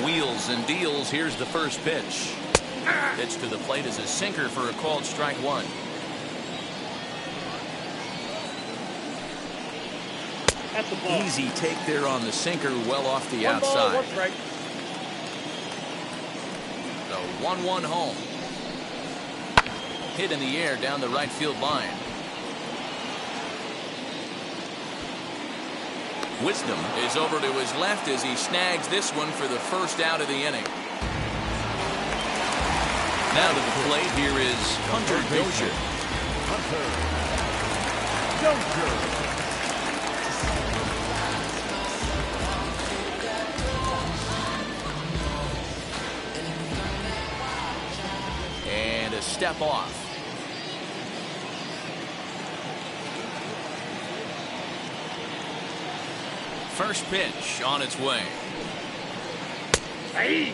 Wheels and deals. Here's the first pitch. Pitch to the plate is a sinker for a called strike one. That's the ball. Easy take there on the sinker, well off the outside. Ball, 1 strike. The 1-1 home. Hit in the air down the right field line. Wisdom is over to his left as he snags this one for the first out of the inning. Now to the plate, here is Hunter Dozier. And a step off. First pitch on its way. Hey.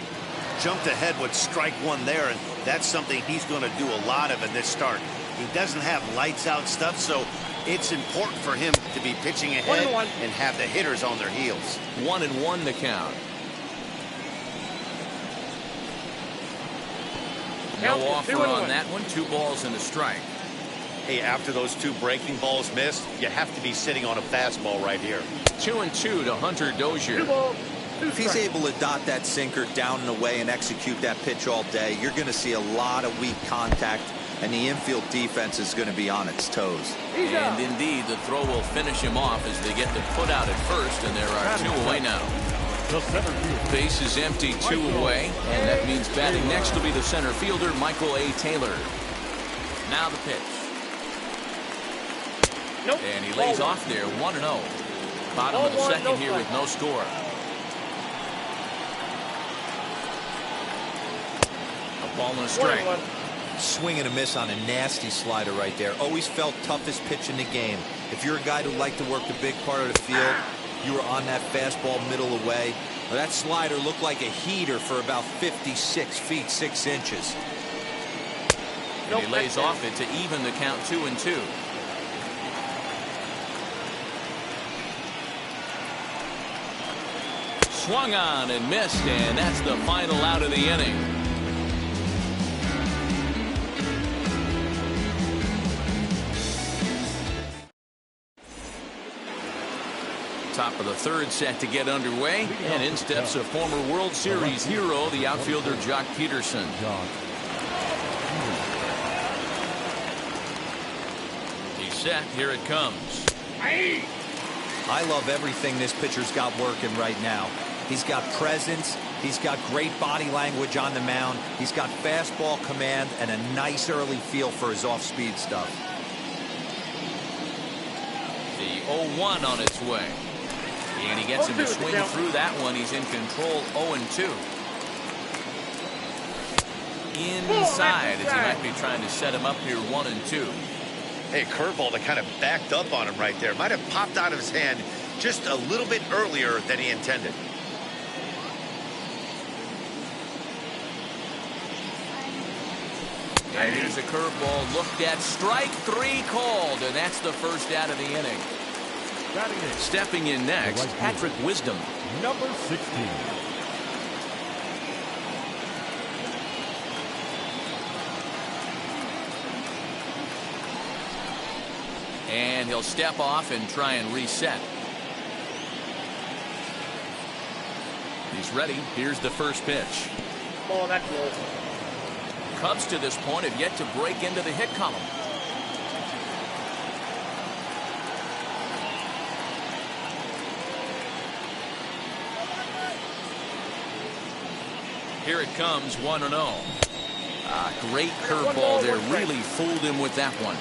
Jumped ahead with strike one there, and that's something he's going to do a lot of in this start. He doesn't have lights out stuff, so it's important for him to be pitching ahead and have the hitters on their heels. 1-1 the count. No offer on that one. 2 balls and a strike. Hey, after those 2 breaking balls missed, you have to be sitting on a fastball right here. 2-2 to Hunter Dozier. If he's able to dot that sinker down and away and execute that pitch all day, you're going to see a lot of weak contact, and the infield defense is going to be on its toes. And indeed, the throw will finish him off as they get the put out at first, and there are 2 away now. Base is empty, 2 away, and that means batting next will be the center fielder, Michael A. Taylor. Now the pitch. And he lays off there, 1-0. Bottom of the second here with no score. A ball and a strike. Swing and a miss on a nasty slider right there. Always felt toughest pitch in the game. If you're a guy who liked to work the big part of the field, you were on that fastball middle away. Well, that slider looked like a heater for about 56 feet 6 inches. And he lays off it to even the count 2-2. Swung on and missed, and that's the final out of the inning. Top of the 3rd set to get underway, and in steps a former World Series hero, the outfielder Jock Peterson. He's set. Here it comes. I love everything this pitcher's got working right now. He's got presence. He's got great body language on the mound. He's got fastball command and a nice early feel for his off-speed stuff. The 0-1 on its way. And he gets him to swing through that one. He's in control, 0-2. Inside, as he might be trying to set him up here, 1-2. Hey, curveball that kind of backed up on him right there. Might have popped out of his hand just a little bit earlier than he intended. And here's a curveball looked at. Strike 3 called, and that's the first out of the inning. Stepping in next, Patrick Wisdom. Number 16. And he'll step off and try and reset. He's ready. Here's the first pitch. Oh, that's low. Cubs to this point have yet to break into the hit column. Here it comes, 1-0. Great curveball there. Really fooled him with that one.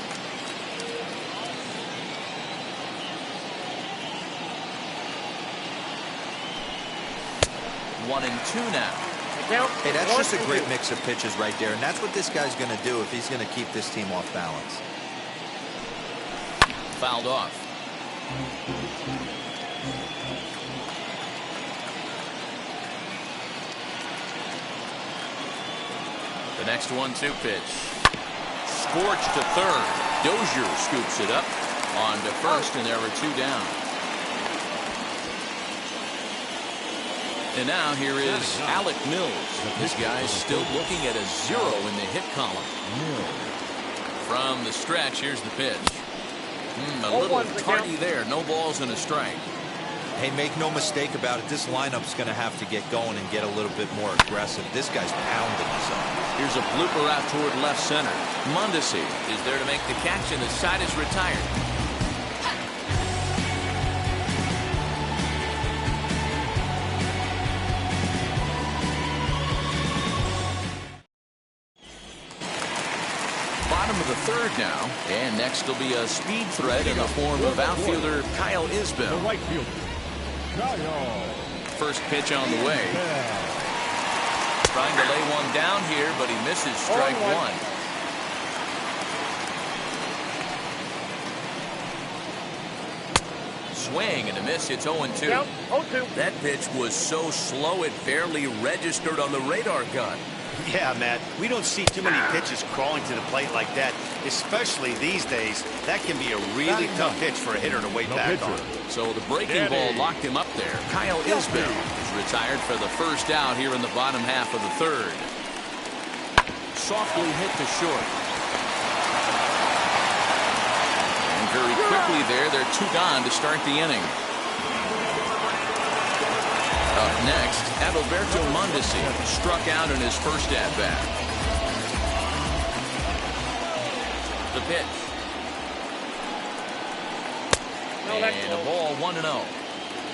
1-2 now. Hey, that's just a great mix of pitches right there, and that's what this guy's going to do if he's going to keep this team off balance. Fouled off. The next 1-2 pitch. Scorched to third. Dozier scoops it up on to first, and there are 2 down. And now here is Alec Mills. This guy's still looking at a 0 in the hit column. From the stretch, here's the pitch. A little tardy there. No balls and a strike. Hey, make no mistake about it. This lineup's going to have to get going and get a little bit more aggressive. This guy's pounding himself. Here's a blooper out toward left center. Mondesi is there to make the catch, and the side is retired. Bottom of the third now, and next will be a speed threat in the form of outfielder Kyle Isbell. The right fielder, Kyle. First pitch on the way. Trying to lay one down here, but he misses strike one. Swing and a miss. It's 0-2. Yep, 0-2. That pitch was so slow it barely registered on the radar gun. Yeah, Matt, we don't see too many pitches crawling to the plate like that, especially these days. That can be a really tough pitch for a hitter to wait back on. So the breaking ball locked him up there. Kyle Isbell is retired for the first out here in the bottom half of the third. Softly hit to short. And very quickly there, they're 2 gone to start the inning. Up next, Adalberto Mondesi struck out in his first at-bat. The pitch. And a ball 1-0.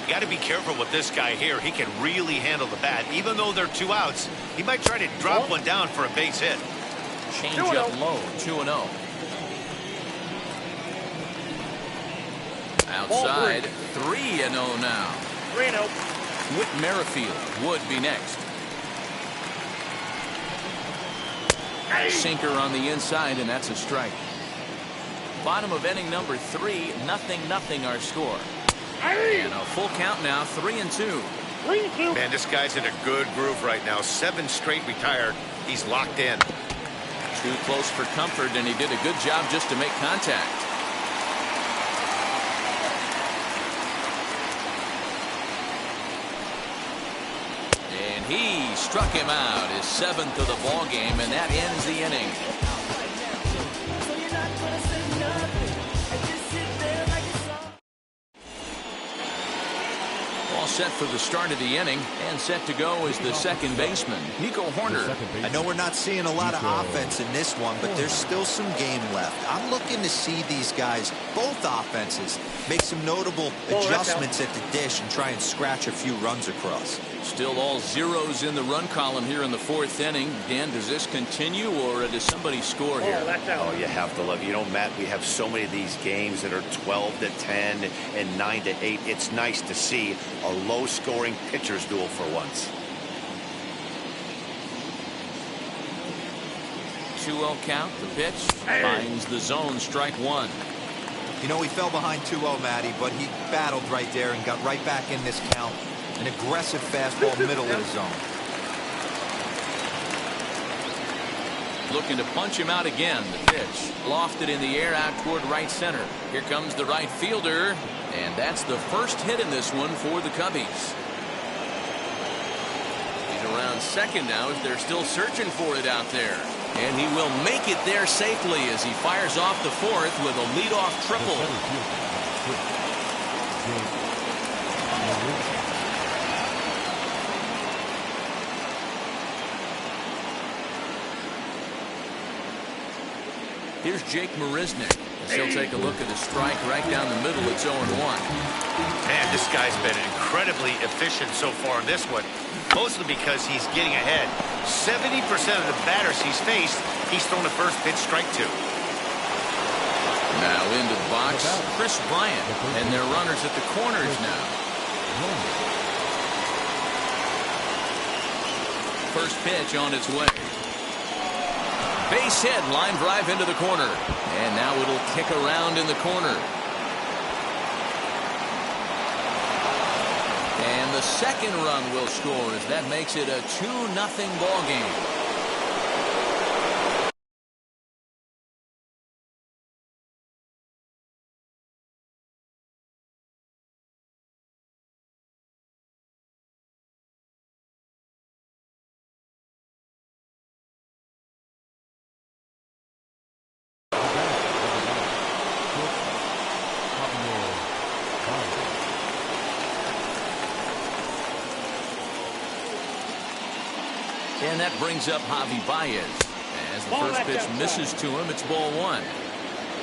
You got to be careful with this guy here. He can really handle the bat. Even though they're 2 outs, he might try to drop one down for a base hit. Change up low, 2-0. Outside, 3-0 now. 3-0. Whit Merrifield would be next. Sinker on the inside, and that's a strike. Bottom of inning number 3, 0-0 our score. And a full count now, 3-2. 3-2. Man, this guy's in a good groove right now. 7 straight retired. He's locked in. Too close for comfort, and he did a good job just to make contact. He struck him out, his 7th of the ball game, and that ends the inning. All set for the start of the inning, and set to go is the second baseman, Nico Horner. I know we're not seeing a lot of offense in this one, but there's still some game left. I'm looking to see these guys, both offenses, make some notable adjustments at the dish and try and scratch a few runs across. Still all zeros in the run column here in the 4th inning. Dan, does this continue, or does somebody score here? Oh, you have to love. You know, Matt, we have so many of these games that are 12-10 and 9-8. It's nice to see a low-scoring pitcher's duel for once. 2-0 count. The pitch finds the zone. Strike one. You know, he fell behind 2-0, Matty, but he battled right there and got right back in this count. An aggressive fastball middle of the zone. Looking to punch him out again. The pitch lofted in the air out toward right center. Here comes the right fielder, and that's the first hit in this one for the Cubbies. He's around second now as they're still searching for it out there. And he will make it there safely as he fires off the 4th with a leadoff triple. Here's Jake Marisnick. He'll take a look at a strike right down the middle. It's 0-1. Man, this guy's been incredibly efficient so far in this one, mostly because he's getting ahead. 70% of the batters he's faced, he's thrown a first pitch strike to. Now into the box, Chris Bryant, and their runners at the corners now. First pitch on its way. Base hit, line drive into the corner. And now it'll kick around in the corner. And the second run will score as that makes it a 2-0 ball game. And that brings up Javi Baez. As the first pitch misses to him, it's ball one.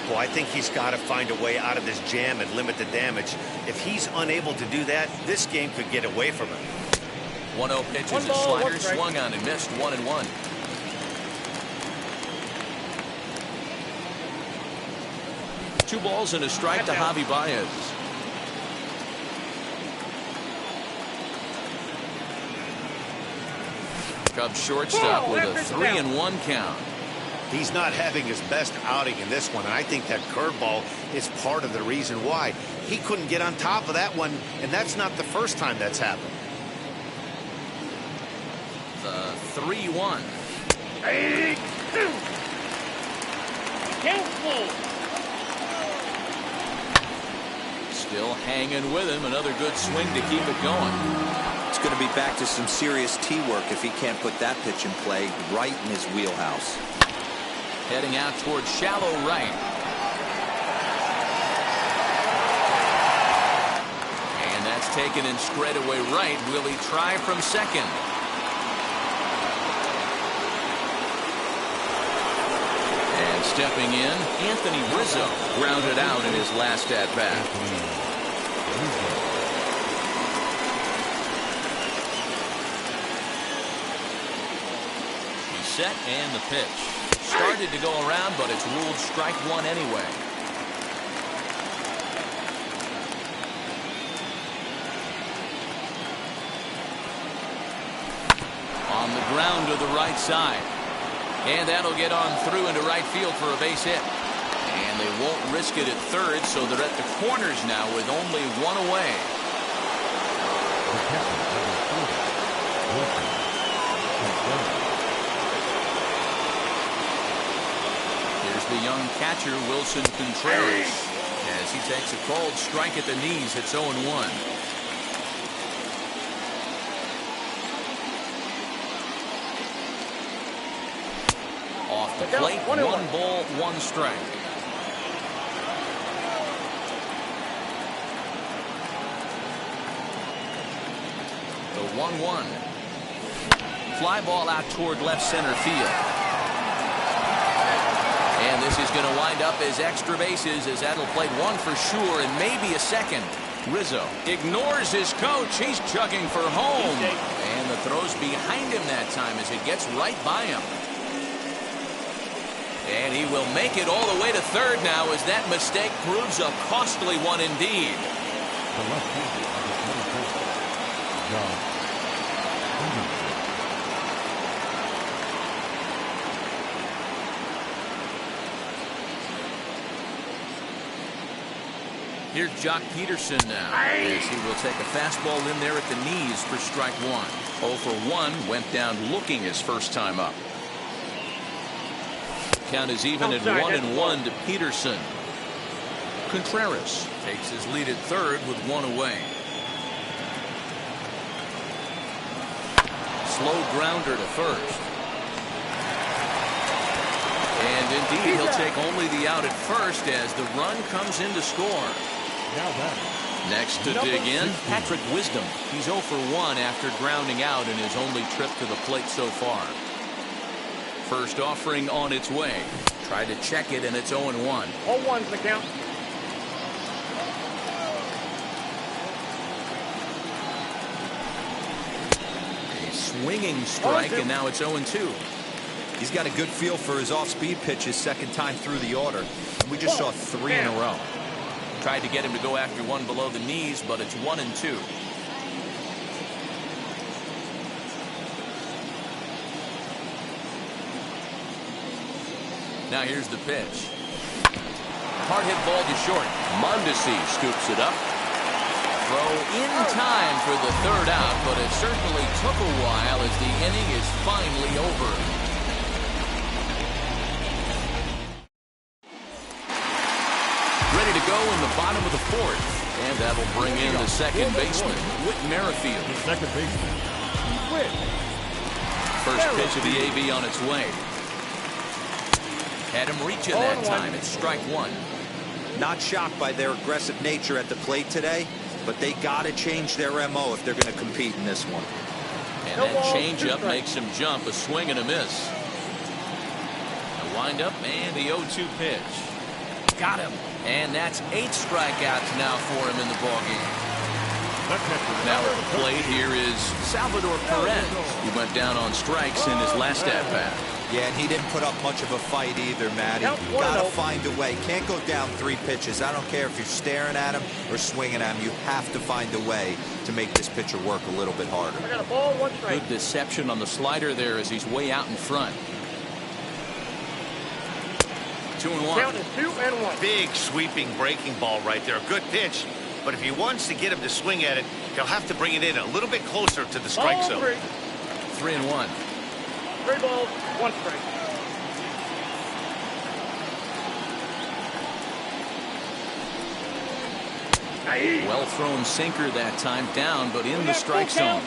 Well, I think he's got to find a way out of this jam and limit the damage. If he's unable to do that, this game could get away from him. 1-0 pitch is a slider, swung on and missed, 1-1. Two balls and a strike to Javi Baez. Cubs shortstop with a 3-1 count. He's not having his best outing in this one, and I think that curveball is part of the reason why. He couldn't get on top of that one, and that's not the first time that's happened. The 3-1. Still hanging with him. Another good swing to keep it going. It's going to be back to some serious tee work if he can't put that pitch in play right in his wheelhouse. Heading out towards shallow right. And that's taken in straightaway right. Will he try from second? And stepping in, Anthony Rizzo grounded out in his last at-bat. He's set and the pitch. Started to go around, but it's ruled strike one anyway. On the ground to the right side. And that'll get on through into right field for a base hit. And they won't risk it at third, so they're at the corners now with only one away. The young catcher Wilson Contreras as he takes a cold strike at the knees. It's 0-1. Off the plate, 1 ball, 1 strike. The 1-1. Fly ball out toward left center field. And this is going to wind up as extra bases as that'll play one for sure and maybe a second. Rizzo ignores his coach. He's chugging for home. And the throw's behind him that time as it gets right by him. And he will make it all the way to third now as that mistake proves a costly one indeed. Here's Jock Peterson now as he will take a fastball in there at the knees for strike one. 0 for 1, went down looking his first time up. Count is even at 1-1 to Peterson. Contreras takes his lead at third with 1 away. Slow grounder to first. And indeed, he'll take only the out at first as the run comes in to score. Next to dig in, Patrick Wisdom. He's 0 for 1 after grounding out in his only trip to the plate so far. First offering on its way. Tried to check it, and it's 0-1. 0-1's the count. A swinging strike, and now it's 0-2. He's got a good feel for his off-speed pitches second time through the order. We just saw 3 in a row. Tried to get him to go after one below the knees, but it's 1-2. Now here's the pitch. Hard hit ball to short. Mondesi scoops it up. Throw in time for the third out, but it certainly took a while as the inning is finally over. Ready to go in the bottom of the fourth. And that'll bring in the second baseman, Whit Merrifield. The second baseman, Whit. First pitch of the AB on its way. Had him reaching that time. It's strike one. Not shocked by their aggressive nature at the plate today, but they got to change their MO if they're going to compete in this one. And that changeup makes him jump. A swing and a miss. A windup and the 0-2 pitch. Got him. And that's 8 strikeouts now for him in the ballgame. Now at the plate here is Salvador Perez. He went down on strikes in his last at-bat. Yeah, and he didn't put up much of a fight either, Matty. You gotta find a way. Can't go down 3 pitches. I don't care if you're staring at him or swinging at him. You have to find a way to make this pitcher work a little bit harder. I got a ball, 1 strike. Good deception on the slider there as he's way out in front. 2-1. Count is 2-1. Big sweeping breaking ball right there. Good pitch. But if he wants to get him to swing at it, he'll have to bring it in a little bit closer to the strike zone. 3-1. 3 balls, 1 strike. Well thrown sinker that time, down but in the strike zone.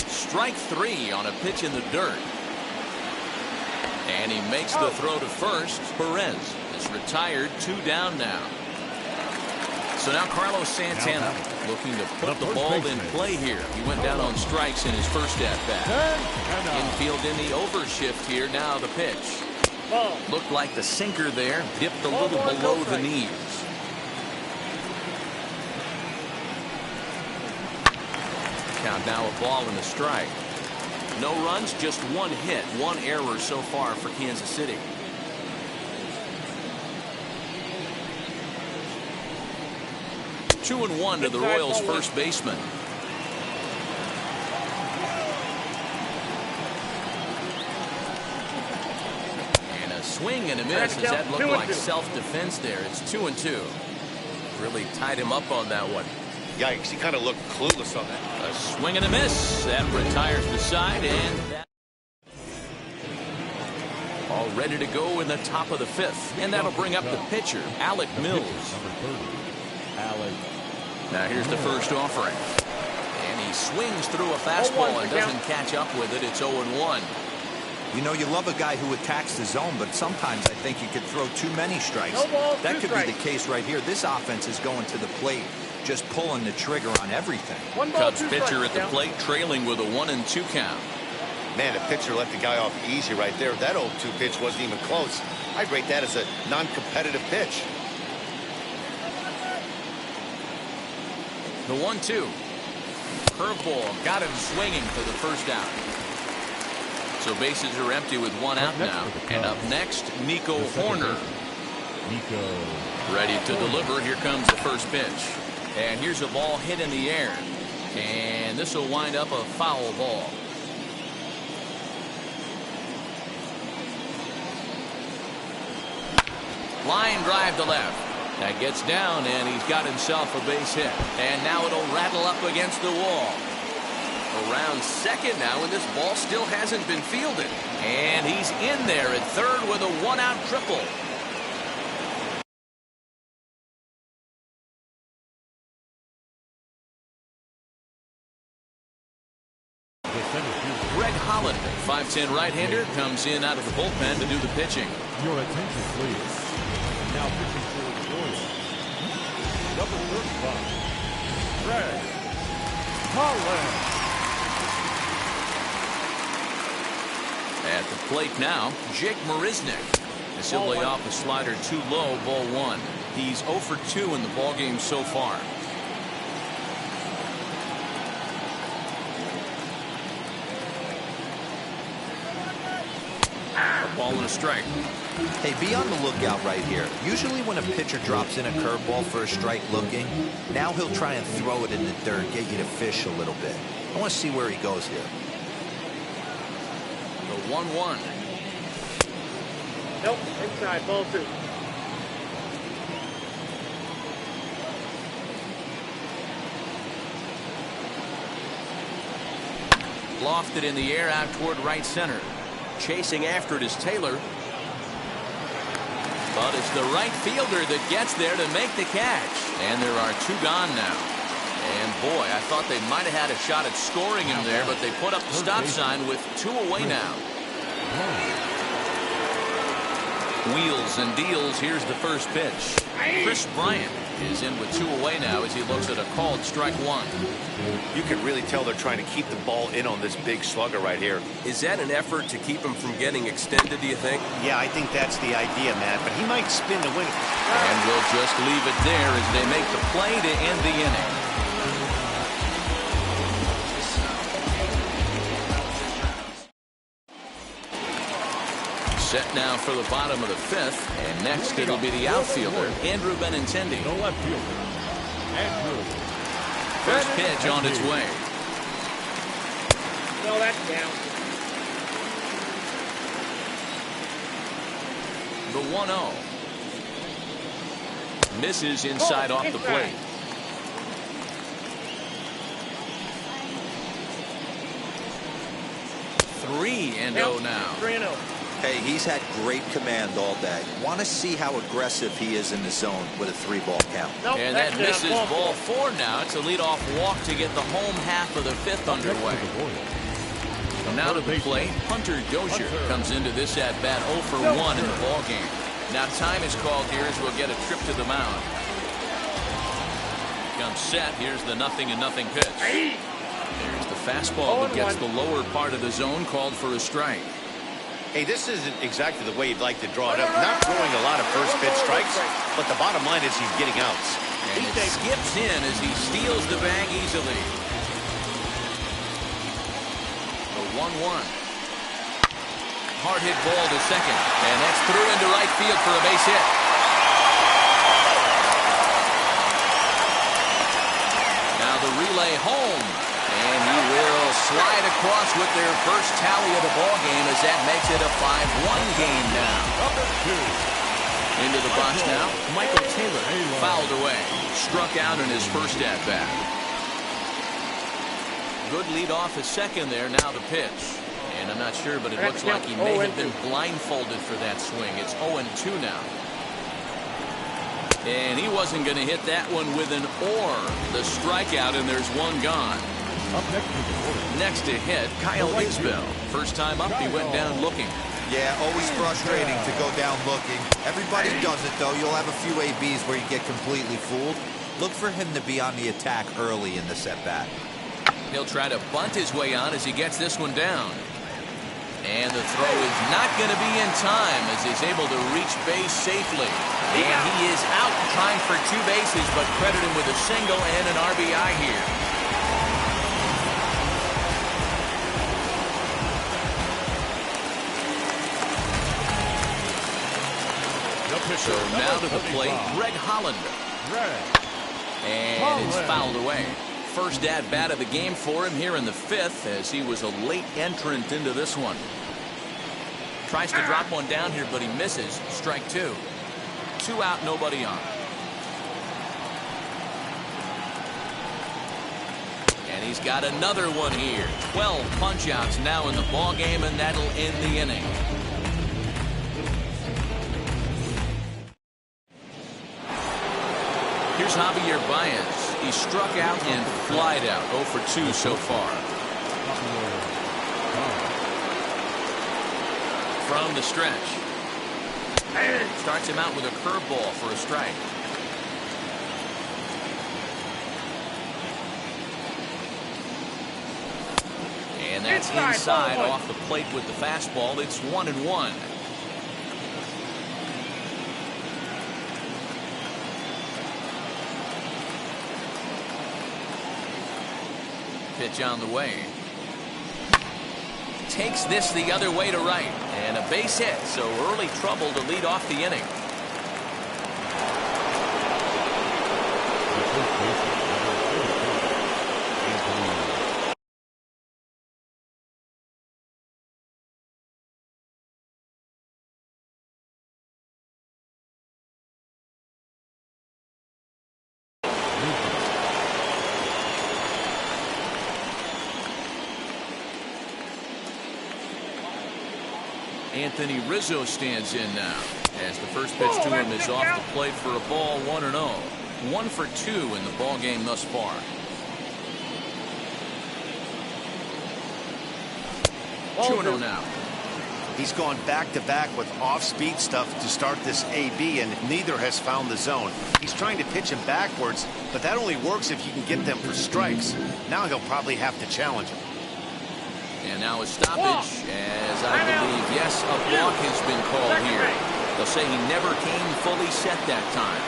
Strike 3 on a pitch in the dirt. And he makes the throw to first. Perez is retired, 2 down now. So now Carlos Santana looking to put the ball in play here. He went down on strikes in his first at-bat. Infield in the overshift here. Now the pitch. Looked like the sinker there. Dipped a little below the knees. Count now a ball and a strike. No runs, just 1 hit, 1 error so far for Kansas City. Two and 1 to the Royals' first baseman. And a swing and a miss. Does that look like self-defense there? It's 2-2. Really tied him up on that one. Yikes, he kind of looked clueless on that. A swing and a miss. That retires the side, and that all ready to go in the top of the 5th. And that'll bring up the pitcher, Alec Mills. Now here's the first offering. And he swings through a fastball and doesn't catch up with it. It's 0-1. You know, you love a guy who attacks the zone, but sometimes I think you could throw too many strikes. That could be the case right here. This offense is going to the plate, just pulling the trigger on everything. Cubs pitcher at the plate, trailing with a 1-2 count. Man, the pitcher let the guy off easy right there. That 0-2 pitch wasn't even close. I'd rate that as a non-competitive pitch. The 1-2. Curveball got him swinging for the first out. So bases are empty with 1 out now. And up next, Nico Horner. Ready to deliver. Here comes the first pitch. And here's a ball hit in the air. And this will wind up a foul ball. Line drive to left. That gets down, and he's got himself a base hit. And now it'll rattle up against the wall. Around second now, and this ball still hasn't been fielded. And he's in there at third with a 1-out triple. Greg Holland, 5'10" right-hander, comes in out of the bullpen to do the pitching. Your attention, please. Now pitching for the Royals. Number 35, Greg Holland. At the plate now, Jake Marisnick. As he'll lay off a slider too low, ball 1. He's 0 for 2 in the ballgame so far. A ball and a strike. Hey, be on the lookout right here. Usually when a pitcher drops in a curveball for a strike looking, now he'll try and throw it in the dirt, get you to fish a little bit. I want to see where he goes here. The 1-1. Nope, inside, ball 2. Lofted in the air out toward right center. Chasing after it is Taylor. But it's the right fielder that gets there to make the catch. And there are 2 gone now. And boy, I thought they might have had a shot at scoring him there, but they put up the stop sign with 2 away now. Wheels and deals. Here's the first pitch. Chris Bryant is in with 2 away now as he looks at a called strike 1. You can really tell they're trying to keep the ball in on this big slugger right here. Is that an effort to keep him from getting extended, do you think? Yeah, I think that's the idea, Matt, but he might spin the wing. And we'll just leave it there as they make the play to end the inning. Set now for the bottom of the 5th, and next it'll be the outfielder, Andrew Benintendi. The left fielder, Andrew. First pitch on its way. No, that's down. The 1-0. Misses inside off the plate. 3-0 now. 3-0. Hey, he's had great command all day. Want to see how aggressive he is in the zone with a 3-ball count. Nope, And that's that down. misses ball 4 now. It's a leadoff walk to get the home half of the 5th underway. Now to the plate, Hunter Dozier comes into this at-bat 0 for 1 in the ballgame. Now time is called here as we'll get a trip to the mound. Comes set. Here's the 0-0 pitch. There's the fastball that gets the lower part of the zone, called for a strike. Hey, this isn't exactly the way you'd like to draw it up. Not throwing a lot of first pitch strikes, but the bottom line is he's getting outs. And it skips in as he steals the bag easily. The 1-1. Hard hit ball to second, and that's through into right field for a base hit. Now the relay home, and he will slide across with their first tally of the ball game as that makes it a 5-1 game now. Into the box now, Michael Taylor fouled away, struck out in his first at bat. Good lead off his second there. Now the pitch. And I'm not sure, but it looks like he may have been blindfolded for that swing. It's 0-2 now. And he wasn't going to hit that one with an or. The strikeout, and there's one gone. Up next to hit, Kyle Isbell. First time up, he went down looking. Yeah, always frustrating to go down looking. Everybody does it, though. You'll have a few ABs where you get completely fooled. Look for him to be on the attack early in this at-bat. He'll try to bunt his way on as he gets this one down. And the throw is not going to be in time as he's able to reach base safely. And he is out trying for 2 bases, but credit him with a single and an RBI here. So now to the plate, Greg Hollander. And it's fouled away. First at-bat of the game for him here in the 5th as he was a late entrant into this one. Tries to drop one down here, but he misses. Strike 2. 2 out, nobody on. And he's got another one here. 12 punch-outs now in the ballgame, and that'll end the inning. Here's Javier Baez. He struck out and flied out. 0 for 2 so far. From the stretch. Starts him out with a curveball for a strike. And that's inside off the plate with the fastball. It's 1-1. Pitch on the way. Takes this the other way to right. And a base hit, so early trouble to lead off the inning. Anthony Rizzo stands in now as the first pitch to him is off the plate for a ball. 1-0. 1 for 2 in the ball game thus far. 2-0 now. He's gone back-to-back with off-speed stuff to start this AB, and neither has found the zone. He's trying to pitch him backwards, but that only works if you can get them for strikes. Now he'll probably have to challenge him. And now a stoppage, as I believe, yes, a walk has been called here. They'll say he never came fully set that time.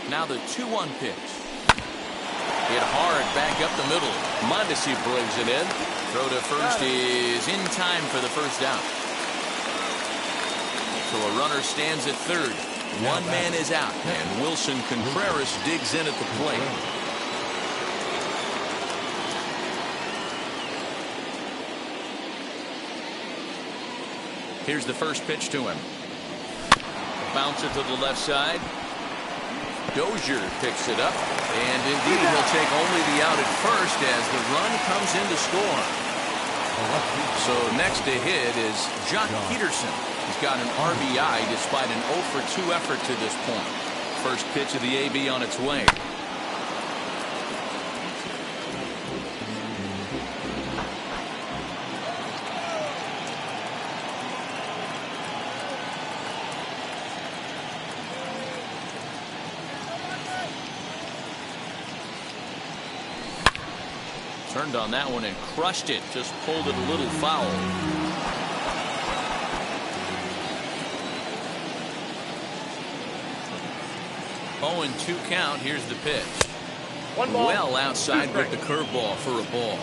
Now the 2-1 pitch. Hit hard back up the middle. Mondesi brings it in. Throw to first is in time for the first out. So a runner stands at third. One man is out, and Wilson Contreras digs in at the plate. Here's the first pitch to him. Bouncer to the left side. Dozier picks it up, and indeed he'll take only the out at first as the run comes in to score. So next to hit is Jock Peterson. He's got an RBI despite an 0-for-2 effort to this point. First pitch of the AB on its way. Turned on that one and crushed it. Just pulled it a little foul. Oh, and 2 count. Here's the pitch. Well outside with the curveball for a ball.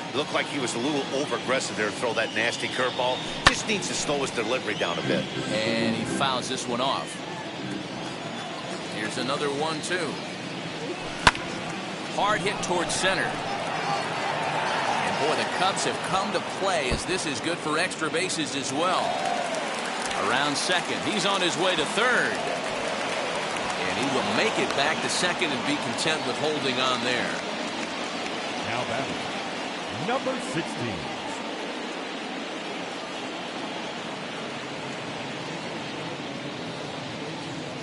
It looked like he was a little over-aggressive there to throw that nasty curveball. Just needs to slow his delivery down a bit. And he fouls this one off. Here's another 1-2. Hard hit towards center. Boy, the Cubs have come to play as this is good for extra bases as well. Around second. He's on his way to third. And he will make it back to second and be content with holding on there. Now batting, number 16.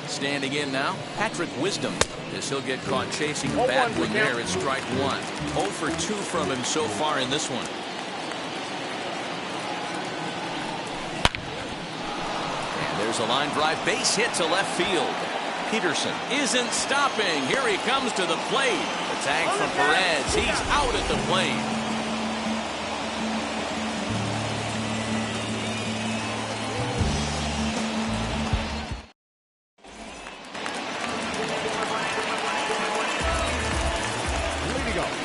Standing in now, Patrick Wisdom. As he'll get caught chasing a bad one there at strike 1. 0-for-2 from him so far in this one. And there's a line drive base hit to left field. Peterson isn't stopping. Here he comes to the plate. The tag from Perez. He's out at the plate.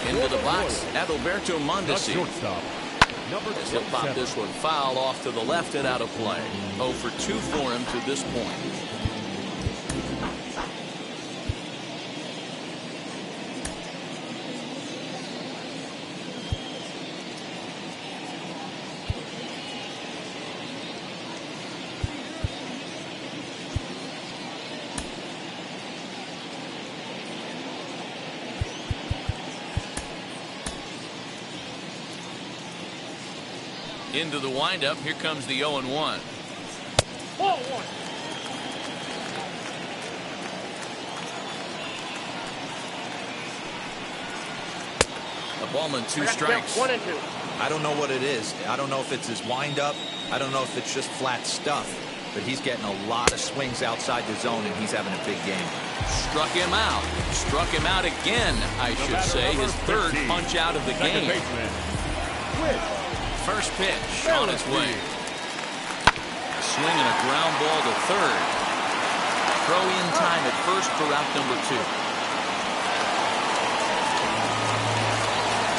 Into the box, Adalberto Mondesi. As he'll pop this one foul off to the left and out of play. 0-for-2 for him to this point. Into the windup. Here comes the 0-1. 0-1. A ball and 2 strikes. 1 and 2. I don't know what it is. I don't know if it's his windup. I don't know if it's just flat stuff. But he's getting a lot of swings outside the zone, and he's having a big game. Struck him out. Struck him out again, I should say. His third punch out of the game. First pitch on its way. Swinging a ground ball to third. Throw in time at first for out number 2.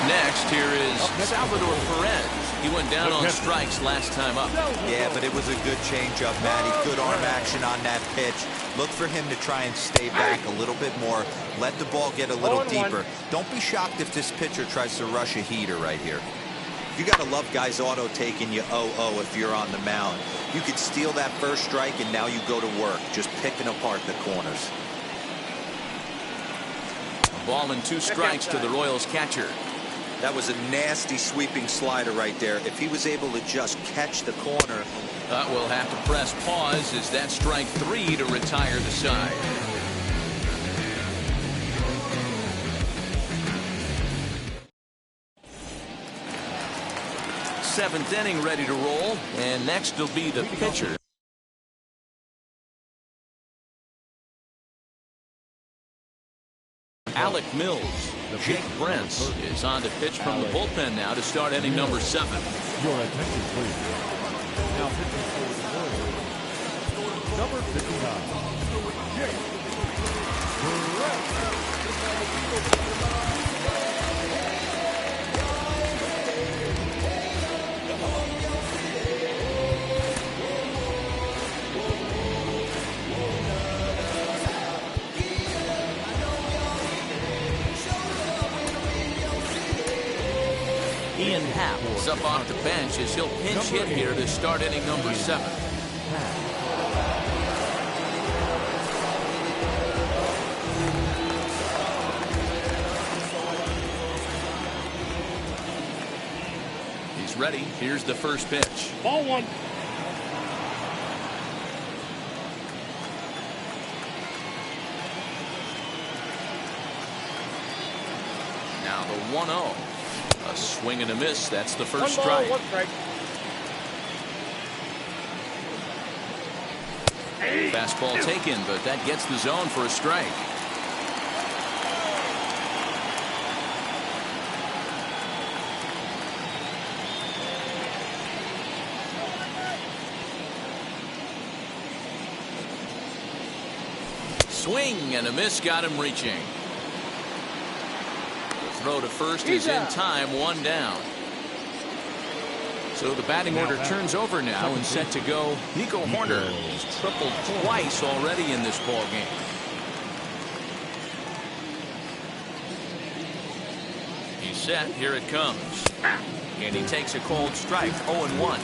Next, here is Salvador Perez. He went down on strikes last time up. Yeah, but it was a good changeup, Matty. Good arm action on that pitch. Look for him to try and stay back a little bit more. Let the ball get a little deeper. Don't be shocked if this pitcher tries to rush a heater right here. You got to love guys auto-taking you 0-0 if you're on the mound. You could steal that first strike, and now you go to work, just picking apart the corners. A ball and 2 strikes to the Royals catcher. That was a nasty sweeping slider right there. If he was able to just catch the corner. We'll have to press pause as that's strike 3 to retire the side. Seventh inning ready to roll, and next will be the pitcher. Alec Mills. Jake Brentz is on to pitch from the bullpen now to start inning number 7. Your attention, please. Now pitching for the Warriors, number 59, Jake BiGtRuCk. Ian Happ is up off the bench as he'll pinch hit here to start inning number 7. He's ready. Here's the first pitch. Ball 1. Now the 1-0. A swing and a miss. That's the first 1 ball, strike. 1 strike. Fastball taken, but that gets the zone for a strike. Swing and a miss got him reaching. Throw to first is in time, 1 down. So the batting order turns over now and set to go. Nico Horner has tripled twice already in this ball game. He's set. Here it comes. And he takes a cold strike, 0-1.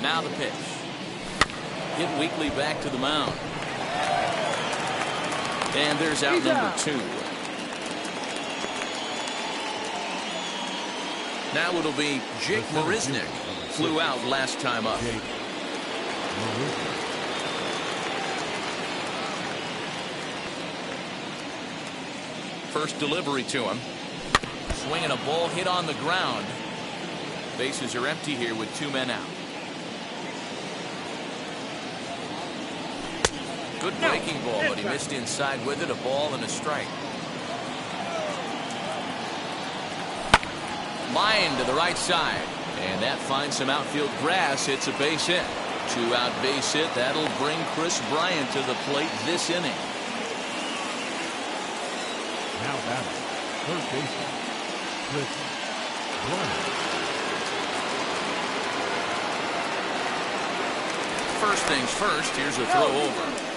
Now the pitch. Hit weakly back to the mound. And there's out number 2. Now it'll be Jake Marisnick. Flew out last time up. First delivery to him. Swinging a ball hit on the ground. Bases are empty here with 2 men out. Good breaking ball, but he missed inside with it. A ball and a strike. Line to the right side. And that finds some outfield grass. It's a base hit. 2-out base hit. That'll bring Chris Bryant to the plate this inning. Now batting, third baseman, Chris Bryant. First things first, here's a throw over.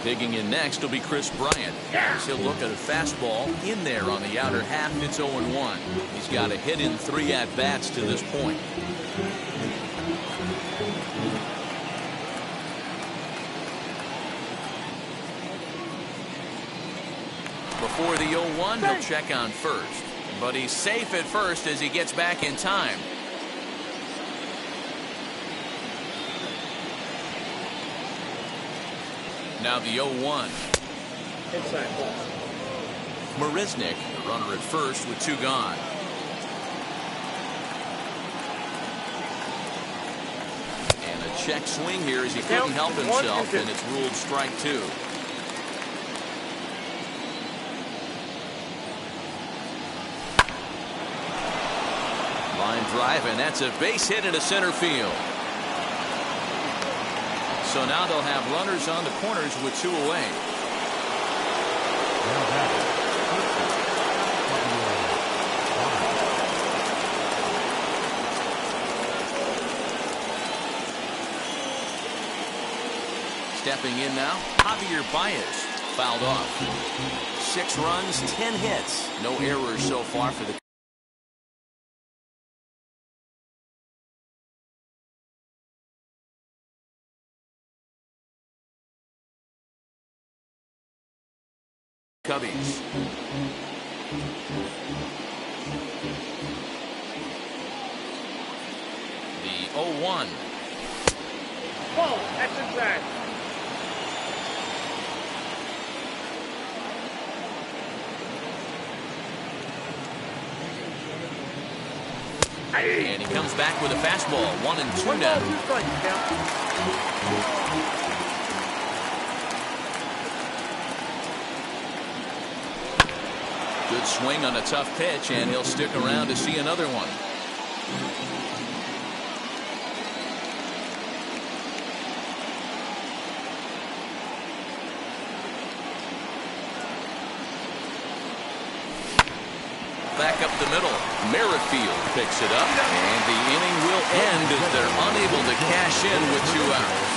Digging in next will be Chris Bryant. As he'll look at a fastball in there on the outer half. It's 0-1. He's got a hit in 3 at-bats to this point. Before the 0-1, he'll check on first. But he's safe at first as he gets back in time. Now the 0-1. Inside ball. Marisnick, the runner at first with 2 gone. And a check swing here as he couldn't help himself, and it's ruled strike 2. Line drive, and that's a base hit into center field. So now they'll have runners on the corners with 2 away. Now batting, Stepping in now, Javier Baez. Fouled off. 6 runs, 10 hits. No errors so far for the Cubbies. The 0-1. Ball, that's inside. And he comes back with a fastball. 1-2 now. Good swing on a tough pitch, and he'll stick around to see another one. Back up the middle. Merrifield picks it up, and the inning will end as they're unable to cash in with 2 outs.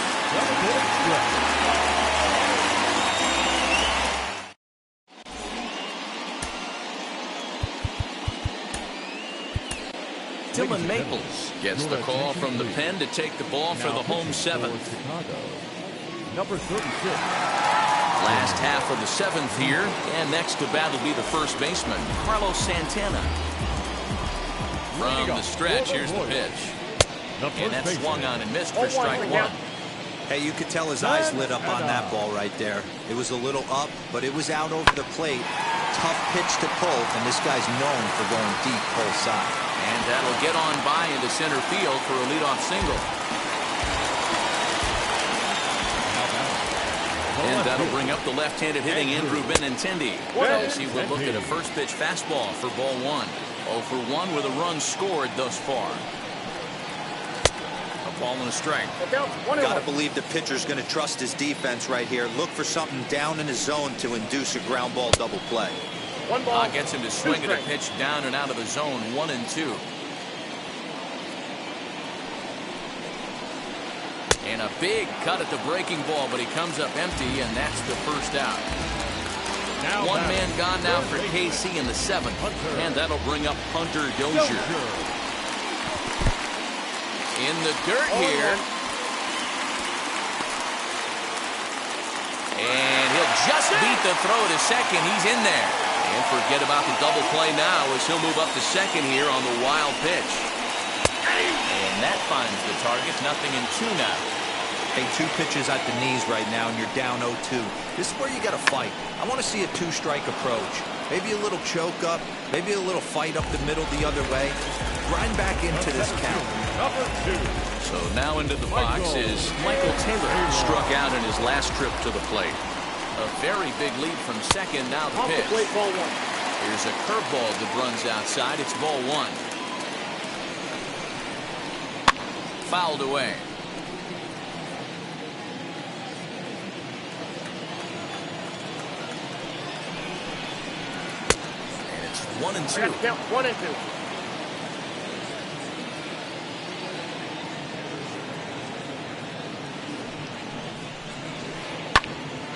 Dylan Maples gets the call from the pen to take the ball for the home 7th. Number 36. Last half of the 7th here, and next to bat will be the first baseman, Carlos Santana. From the stretch, here's the pitch. And that's swung on and missed for strike 1. Hey, you could tell his eyes lit up on that ball right there. It was a little up, but it was out over the plate. Tough pitch to pull, and this guy's known for going deep pull side. And that'll get on by into center field for a leadoff single. And that'll bring up the left-handed hitting Andrew Benintendi as he will look at a first pitch fastball for ball 1. 0 for 1 with a run scored thus far. A ball and a strike. Gotta believe the pitcher's going to trust his defense right here. Look for something down in his zone to induce a ground ball double play. Gets him to swing at a pitch down and out of the zone. 1-2. And a big cut at the breaking ball, but he comes up empty, and that's the first out. One man gone now for KC in the 7th, and that'll bring up Hunter Dozier. In the dirt here. And he'll just beat the throw to second. He's in there. And forget about the double play now as he'll move up to second here on the wild pitch. And that finds the target. 0-2 now. Hey, 2 pitches at the knees right now, and you're down 0-2. This is where you got to fight. I want to see a 2-strike approach. Maybe a little choke up, maybe a little fight up the middle the other way. Grind back into this count. Number 2. So now into the box is Michael Taylor. Struck out in his last trip to the plate. A very big lead from second. Now the pitch. Here's a curveball that runs outside. It's ball 1. Fouled away. And it's 1-2. 1-2.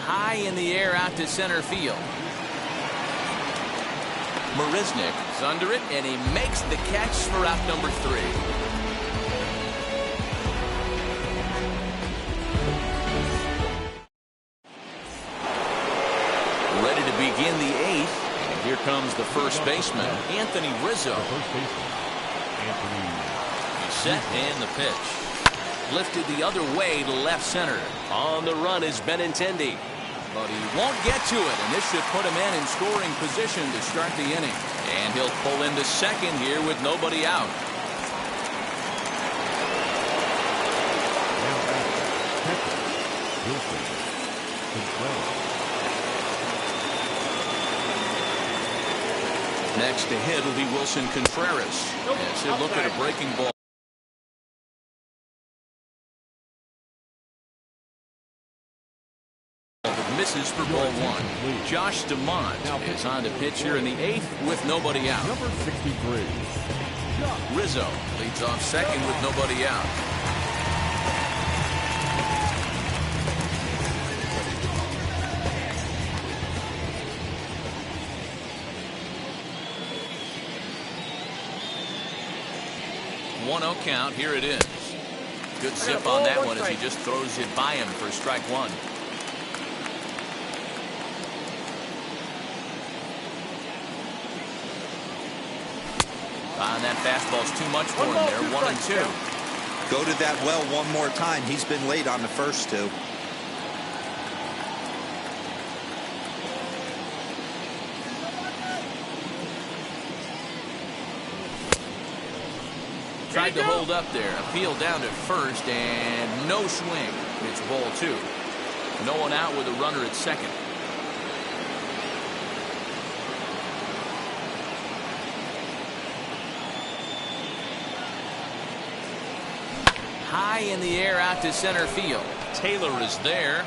High in the air out to center field. Marisnick is under it, and he makes the catch for out number 3. Ready to begin the 8th, and here comes the first baseman, Anthony Rizzo. He's set, and the pitch. Lifted the other way to left center. On the run is Benintendi. But he won't get to it, and this should put him in scoring position to start the inning. And he'll pull into second here with nobody out. Next to hit will be Wilson Contreras. As he'll look at a breaking ball. Misses for ball 1. Josh DeMont is on the pitch here in the 8th with nobody out. Number 63. Rizzo leads off second with nobody out. One-0 count. Here it is. Good zip on that one as he just throws it by him for strike 1. And that fastball's too much for him there. 1-2. Go to that well one more time. He's been late on the first two. Tried to hold up there. Appeal down to first, and no swing. It's ball 2. No one out with a runner at second. High in the air out to center field. Taylor is there.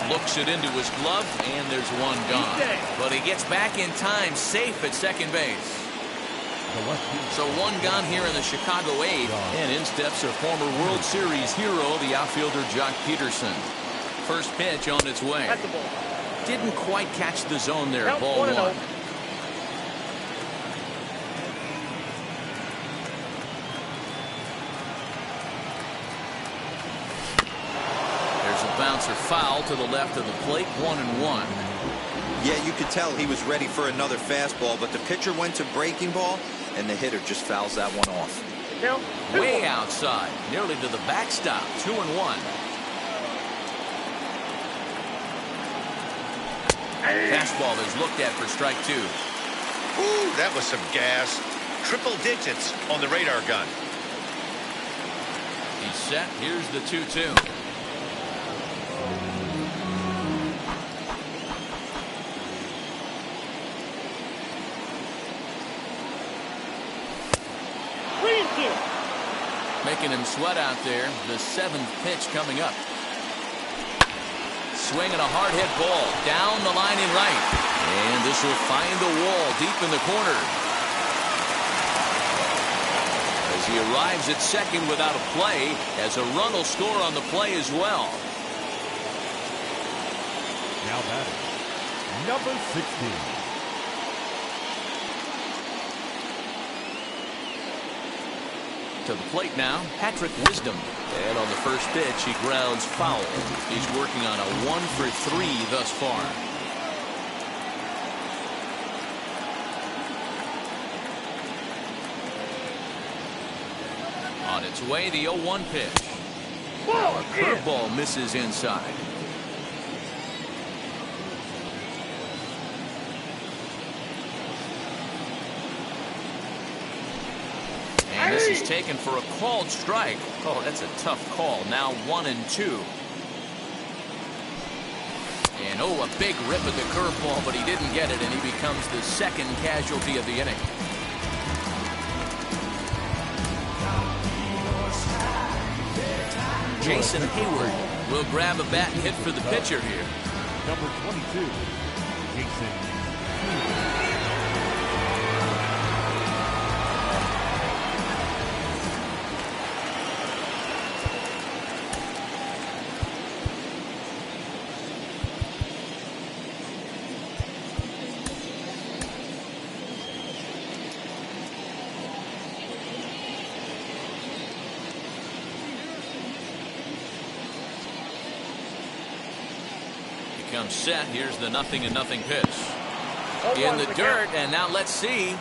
Looks it into his glove, and there's one gone. But he gets back in time, safe at second base. So one gone here in the Chicago 8th, and in steps a former World Series hero, the outfielder Jock Peterson. First pitch on its way. Didn't quite catch the zone there. Ball 1. There's a bouncer foul to the left of the plate. 1-1. Yeah, you could tell he was ready for another fastball, but the pitcher went to breaking ball, and the hitter just fouls that one off. Way outside, nearly to the backstop. 2-1. Fastball is looked at for strike 2. Ooh, that was some gas. Triple digits on the radar gun. He's set. Here's the 2-2. Making him sweat out there. The 7th pitch coming up. Swinging a hard hit ball down the line in right. And this will find the wall deep in the corner. As he arrives at second without a play, as a run will score on the play as well. Now batting, number 16. To the plate now, Patrick Wisdom. And on the first pitch, he grounds foul. He's working on a 1-for-3 thus far. On its way, the 0-1 pitch. Now a curveball misses inside. And this is taken for a called strike. Oh, that's a tough call. Now 1-2. And oh, a big rip at the curveball, but he didn't get it, and he becomes the second casualty of the inning. Jason Hayward will grab a bat and hit for the pitcher here. Number 22, Jason Hayward. Comes set. Here's the 0-0 pitch. In the dirt, and now let's see.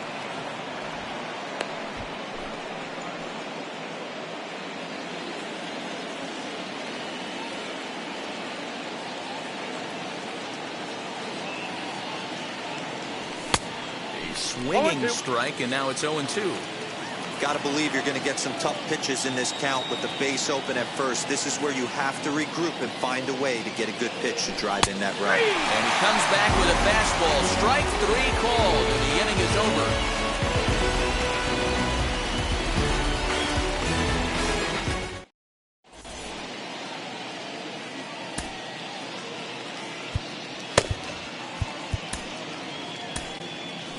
A swinging strike, and now it's 0-2. Got to believe you're going to get some tough pitches in this count with the base open at first. This is where you have to regroup and find a way to get a good pitch to drive in that run. And he comes back with a fastball. Strike 3 called, and the inning is over.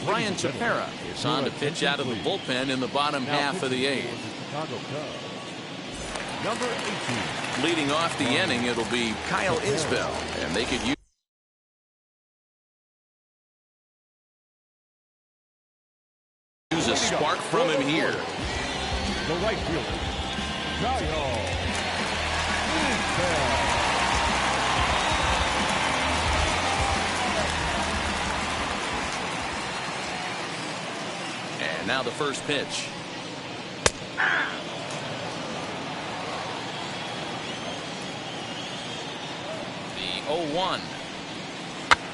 Ryan Tepera is on to pitch out of the bullpen in the bottom half of the 8th. Number 18. Leading off the inning, it'll be Kyle Isbell, and they could use a spark from him here. The right fielder, Kyle Isbell. Now the first pitch. The 0-1.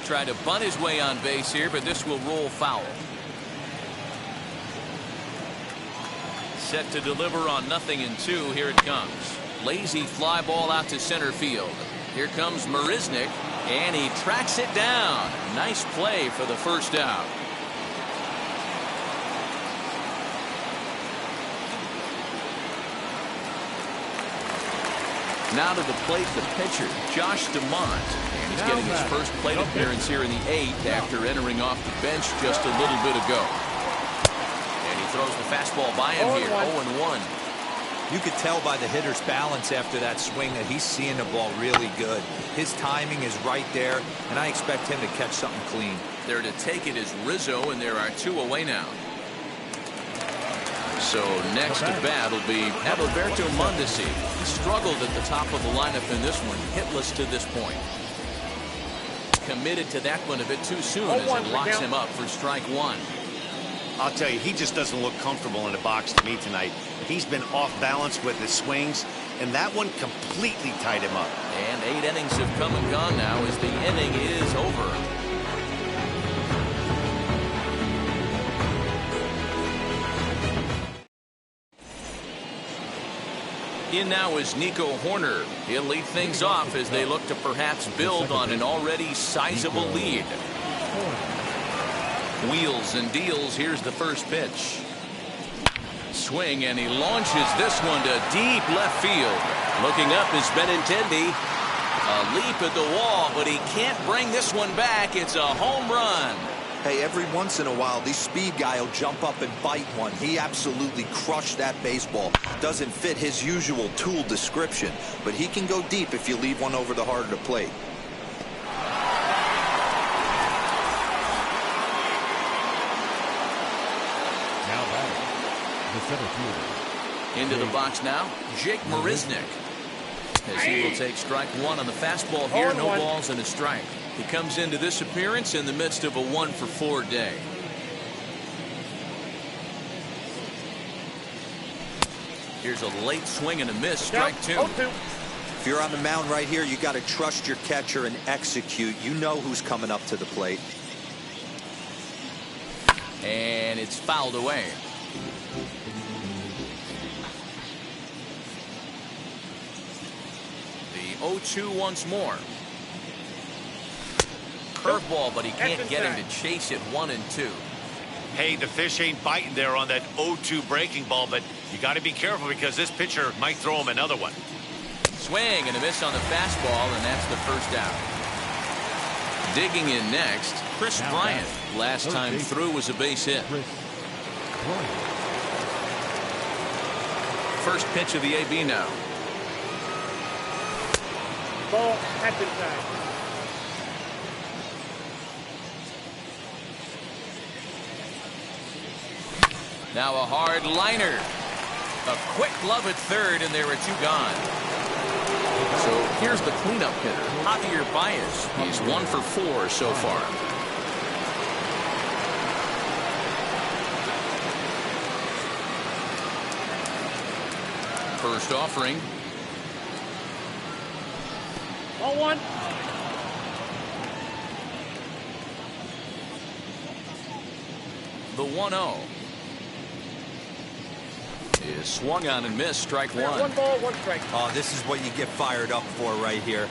Try to bunt his way on base here, but this will roll foul. Set to deliver on 0-2. Here it comes. Lazy fly ball out to center field. Here comes Marisnick, and he tracks it down. Nice play for the first out. Now to the plate, the pitcher, Josh DeMont. And he's getting his first plate appearance here in the 8th after entering off the bench just a little bit ago. And he throws the fastball by him here, 0-1. You could tell by the hitter's balance after that swing that he's seeing the ball really good. His timing is right there, and I expect him to catch something clean. There to take it is Rizzo, and there are 2 away now. So next to bat will be Adalberto Mondesi. He struggled at the top of the lineup in this one, hitless to this point. Committed to that one a bit too soon as it locks him up for strike 1. I'll tell you, he just doesn't look comfortable in the box to me tonight. He's been off balance with his swings, and that one completely tied him up. And 8 innings have come and gone now as the inning is over. In now is Nico Horner. He'll lead things off as they look to perhaps build on an already sizable lead. Wheels and deals. Here's the first pitch. Swing, and he launches this one to deep left field. Looking up is Benintendi. A leap at the wall, but he can't bring this one back. It's a home run. Hey, every once in a while, these speed guy will jump up and bite one. He absolutely crushed that baseball. Doesn't fit his usual tool description, but he can go deep if you leave one over the heart of the plate. Now batting, the center fielder. Into the box now, Jake Marisnick. As he will take strike 1 on the fastball here, no balls and a strike. He comes into this appearance in the midst of a 1-for-4 day. Here's a late swing and a miss, strike 2. If you're on the mound right here, you got to trust your catcher and execute. You know who's coming up to the plate. And it's fouled away. The 0-2 once more. Curveball, but he can't get him to chase it 1 and 2. Hey, the fish ain't biting there on that 0-2 breaking ball, but you got to be careful because this pitcher might throw him another one. Swing and a miss on the fastball, and that's the first out. Digging in next, Chris Bryant. Last time through was a base hit. First pitch of the AB now. Ball, that's inside. Now a hard liner. A quick glove at third, and there are 2 gone. So here's the cleanup hitter, Javier Baez. He's 1-for-4 so far. First offering. 0-1. The 1-0 is swung on and missed, strike 1. 1 ball, 1 strike. Oh, this is what you get fired up for right here.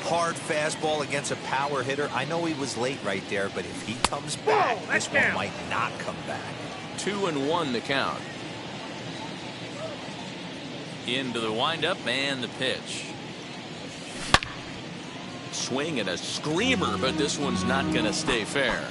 Hard fastball against a power hitter. I know he was late right there, but if he comes back, this one might not come back. 2-1 the count. Into the windup and the pitch. Swing and a screamer, but this one's not going to stay fair.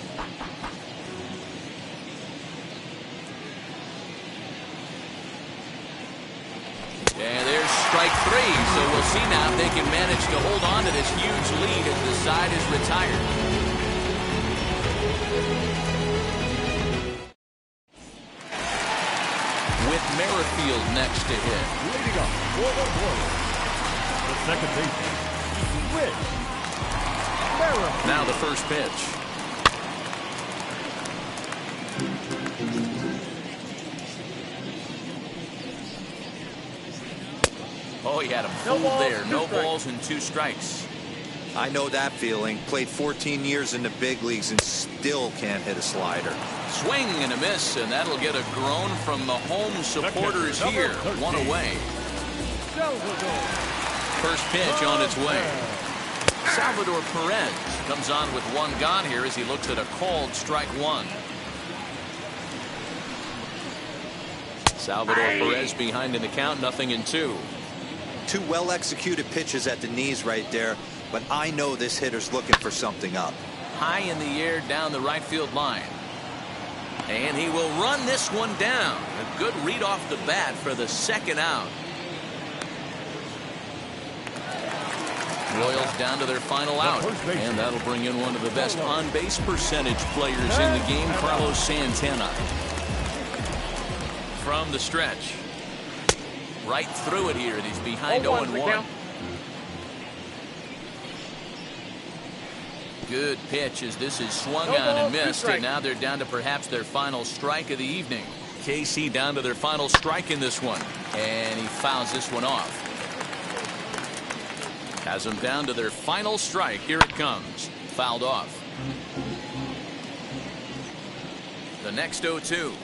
And there's strike 3, so we'll see now if they can manage to hold on to this huge lead as the side is retired. With Merrifield next to hit. Leading up, forward warrior. The second baseman, Whit Merrifield. Now the first pitch. Oh, he had him fooled there. No balls and 2 strikes. I know that feeling. Played 14 years in the big leagues and still can't hit a slider. Swing and a miss, and that'll get a groan from the home supporters here. 1 away. First pitch on its way. Salvador Perez comes on with 1 gone here as he looks at a called strike 1. Salvador Perez behind in the count, 0-2. 2 well-executed pitches at the knees right there, but I know this hitter's looking for something up. High in the air down the right field line. And he will run this one down. A good read off the bat for the 2nd out. Royals down to their final out. And that'll bring in one of the best on-base percentage players in the game, Carlos Santana. From the stretch. Right through it here. And he's behind 0-1. Good pitch as this is swung on and missed. And now they're down to perhaps their final strike of the evening. KC down to their final strike in this one. And he fouls this one off. Has them down to their final strike. Here it comes. Fouled off. The next 0-2.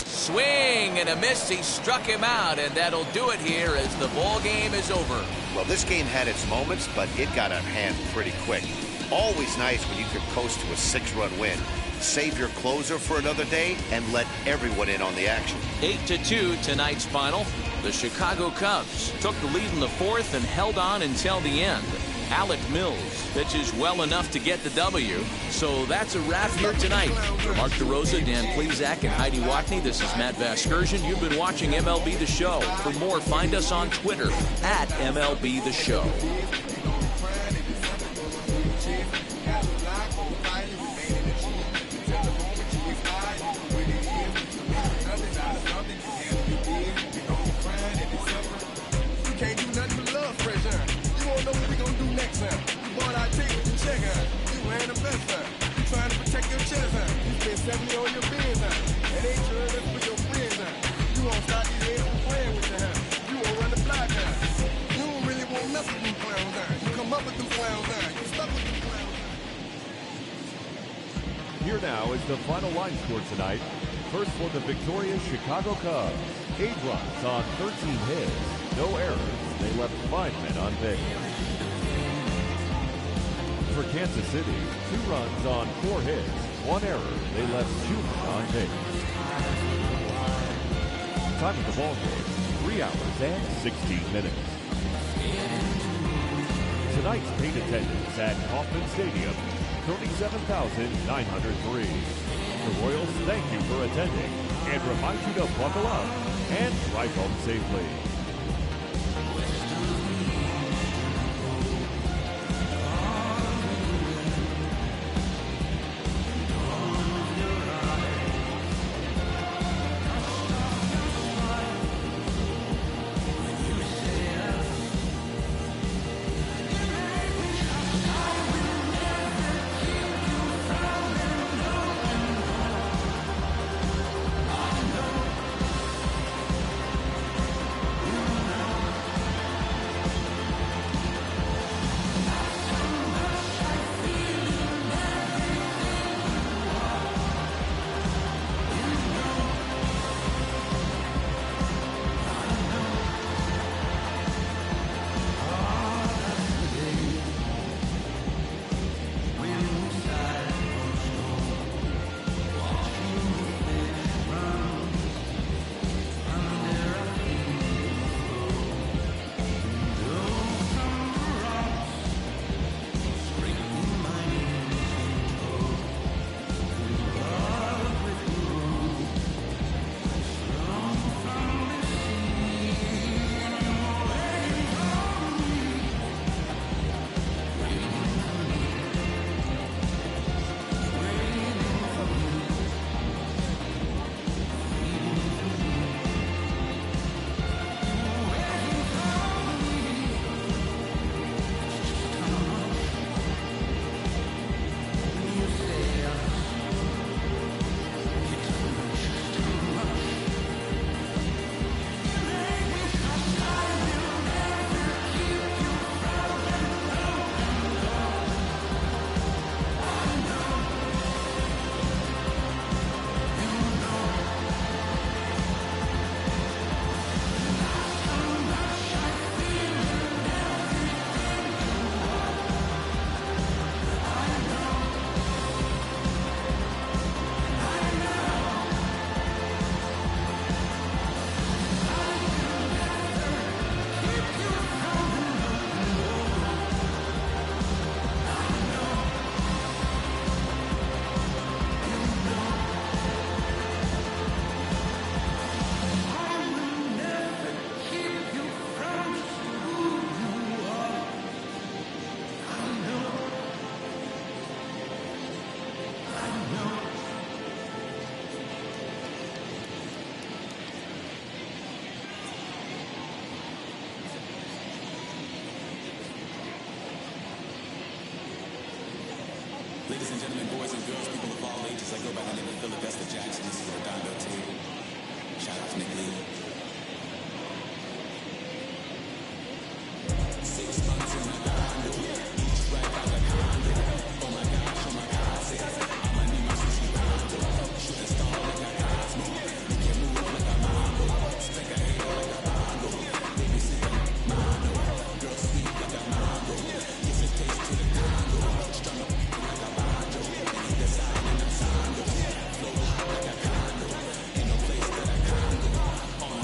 Swing and a miss. He struck him out, and that'll do it here as the ball game is over. Well, this game had its moments, but it got out of hand pretty quick. Always nice when you can coast to a 6-run win. Save your closer for another day and let everyone in on the action. 8-2 tonight's final. The Chicago Cubs took the lead in the 4th and held on until the end. Alec Mills pitches well enough to get the W. So that's a wrap here tonight. For Mark DeRosa, Dan Plesac, and Heidi Watney, this is Matt Vasgersian. You've been watching MLB The Show. For more, find us on Twitter at MLB The Show. Here now is the final line score tonight. First for the victorious Chicago Cubs. 8 runs on 13 hits. No errors. They left 5 men on base. For Kansas City, 2 runs on 4 hits. 1 error. They left 2 men on base. Time of the ball game, 3 hours and 16 minutes. Tonight's paid attendance at Kauffman Stadium, 37,903. The Royals thank you for attending and remind you to buckle up and drive home safely. Ladies and gentlemen, boys and girls, people of all ages, I go by the name of Philip Jackson. This is a Redondo team. Shout out to Nick Lee. 6 months in my condo, each right by the condo. Oh my gosh, I'ma need my sushi condo. Shoot a star like a Cosmo. You can move like a mambo. Spank a hater like a bongo. Baby sit like mono. Girl sweet like a mango. Gives a taste to the Congo. Strung up like a banjo. Hit the side and I'm sando. Flow hot like a condo. Ain't no place that I can go. On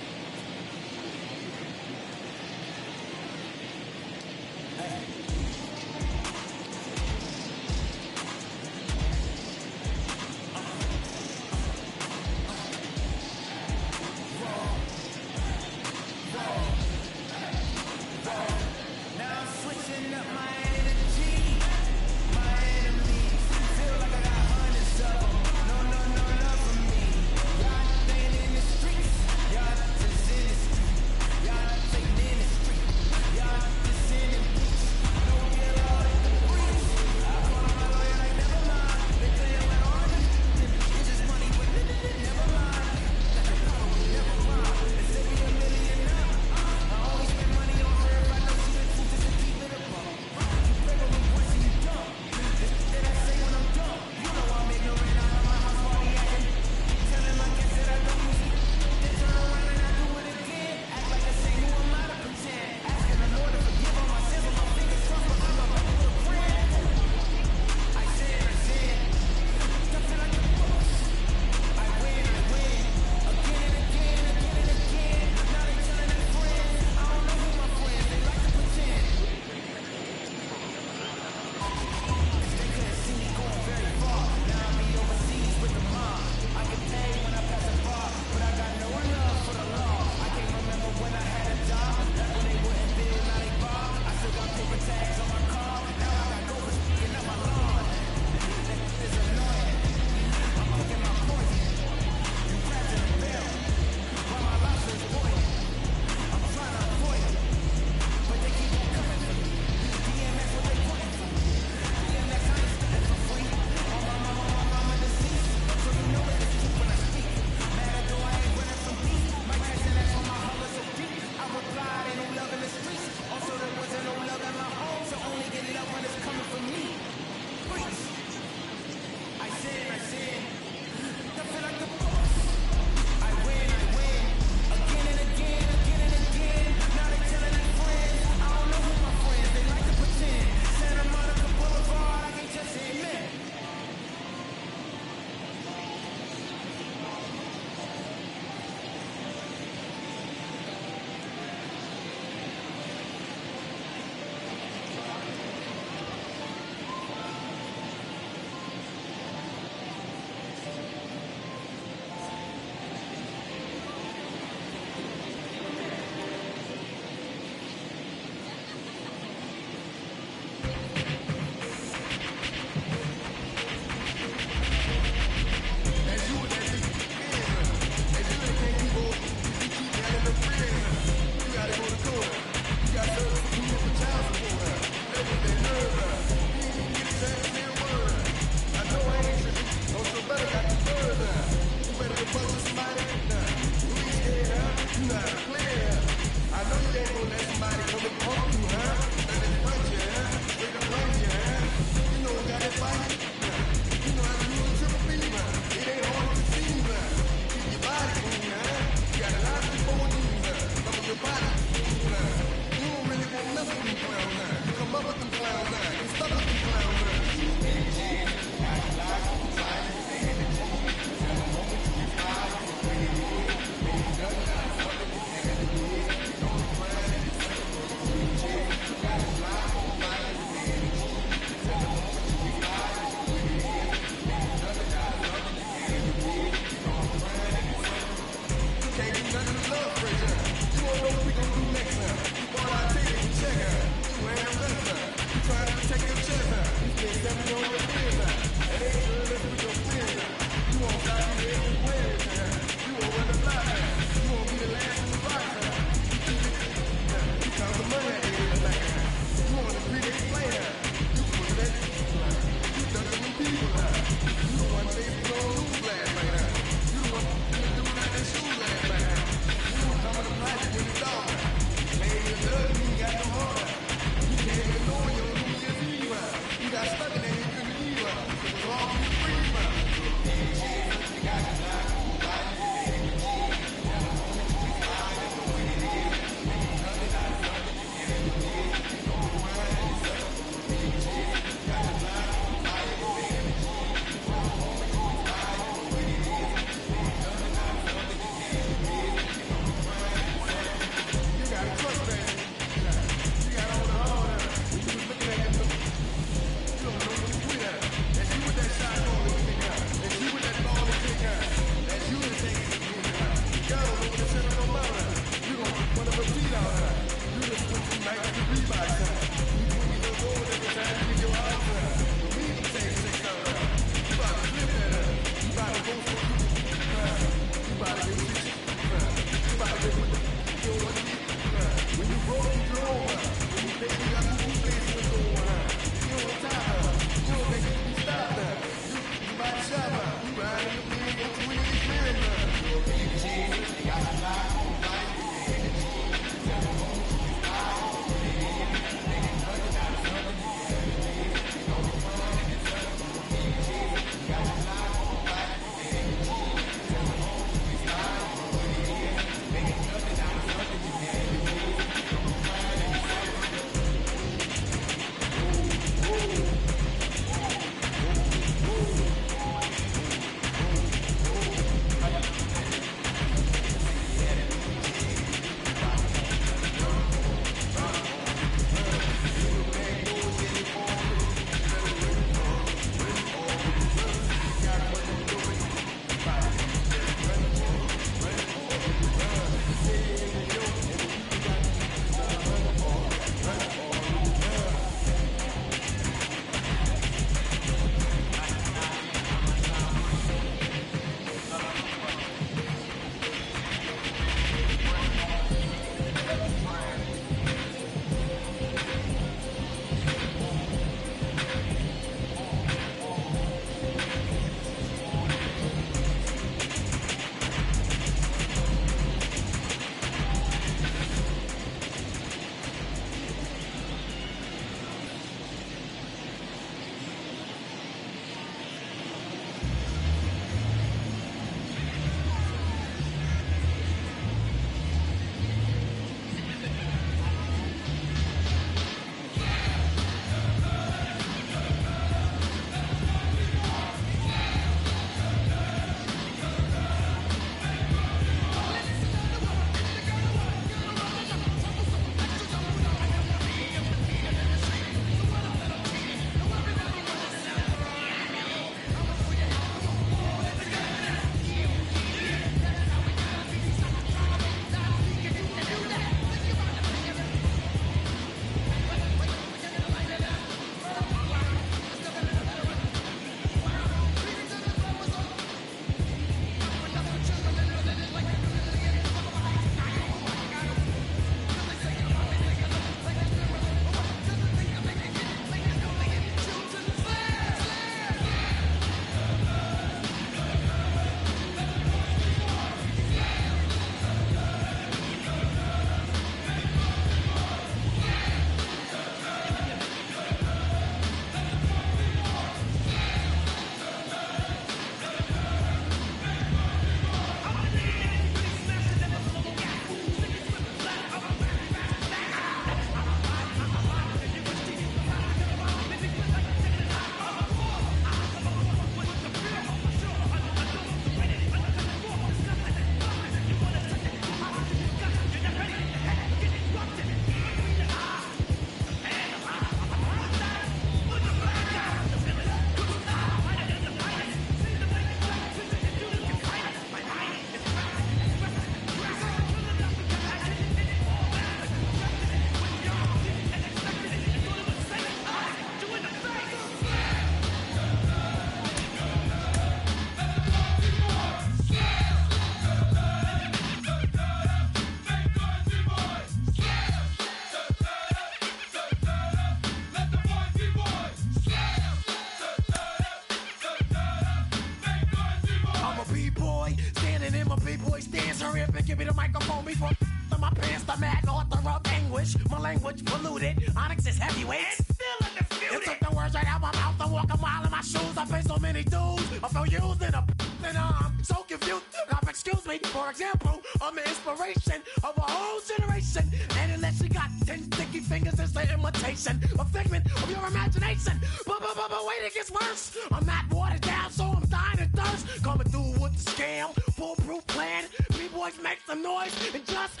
B-boy, standing in my B-boy stance. Hurry up and give me the microphone before my pants. The mad author of anguish. My language polluted. Onyx is heavyweight. And still undefeated. You took the words right out my mouth. I walk a mile in my shoes. I pay so many dues. I feel used in a and I'm so confused. Now, excuse me, for example, I'm the inspiration of a whole generation. And unless you got 10 sticky fingers, it's the imitation, a figment of your imagination. But wait, it gets worse. I'm not watered down, so I'm dying of thirst. Coming through with the scam, foolproof plan. B-boys make some noise and just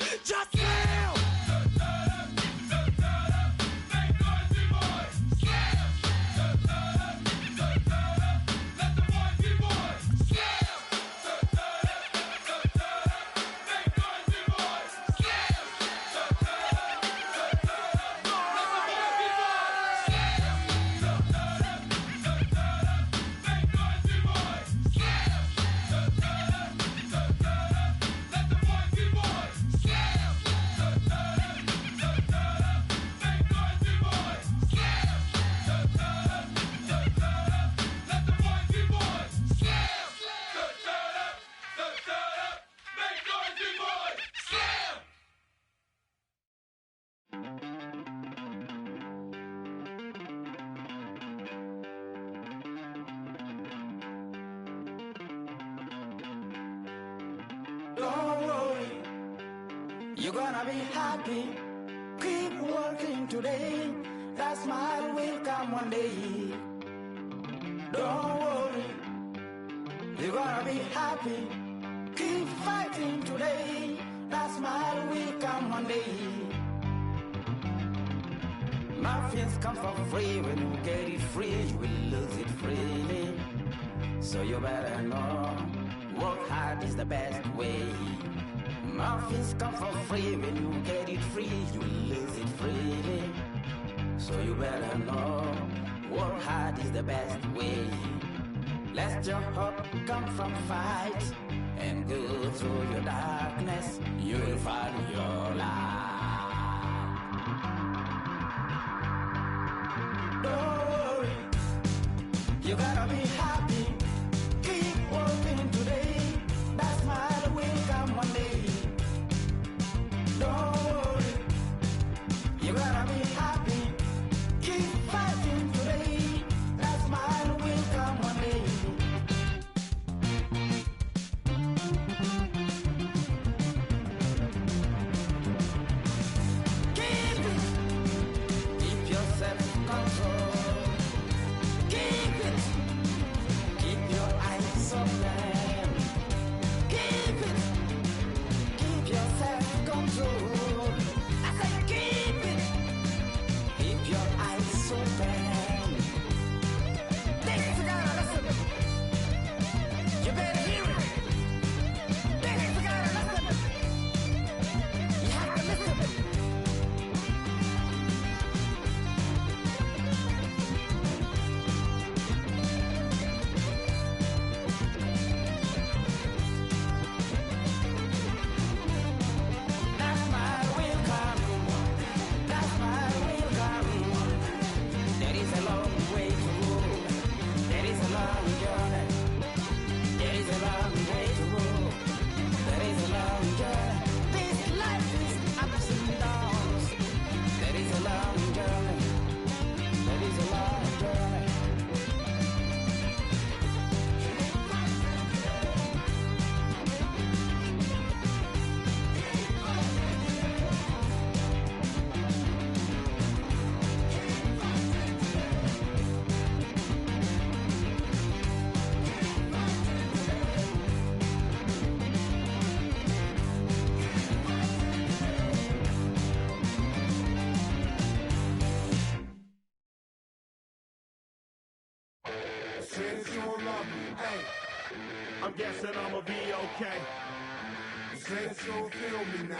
fail. Don't worry, you're gonna be happy. Keep working today. That smile will come one day. Don't worry, you're gonna be happy. Keep fighting today. That smile will come one day. Muffins come for free. When you get it free, you will lose it freely. So you better know, work hard is the best way. Muffins come for free. When you get it free, you will lose it freely. So you better know, work hard is the best way. Let your hope come from fight and go through your darkness. You will find your light. Don't worry, you gotta be happy. Keep working today. That smile will come one day. Don't worry, you gotta be happy. Keep fighting today. That smile will come one day. Keep it. Keep your self-control. Keep it. Keep your eyes open. Keep it. Keep your self-control. I say keep it. Keep your eyes open. This is gotta listen. You better hear it. This is gotta listen. You have to listen. That smile will come. That smile will come. There is a long way to go. There is a long journey. There is a long way to go. There is a long journey. This life is ups and downs. There is a long journey. There is a long journey. Since you don't love me, hey, I'm guessing I'ma be okay. Since you don't feel me now,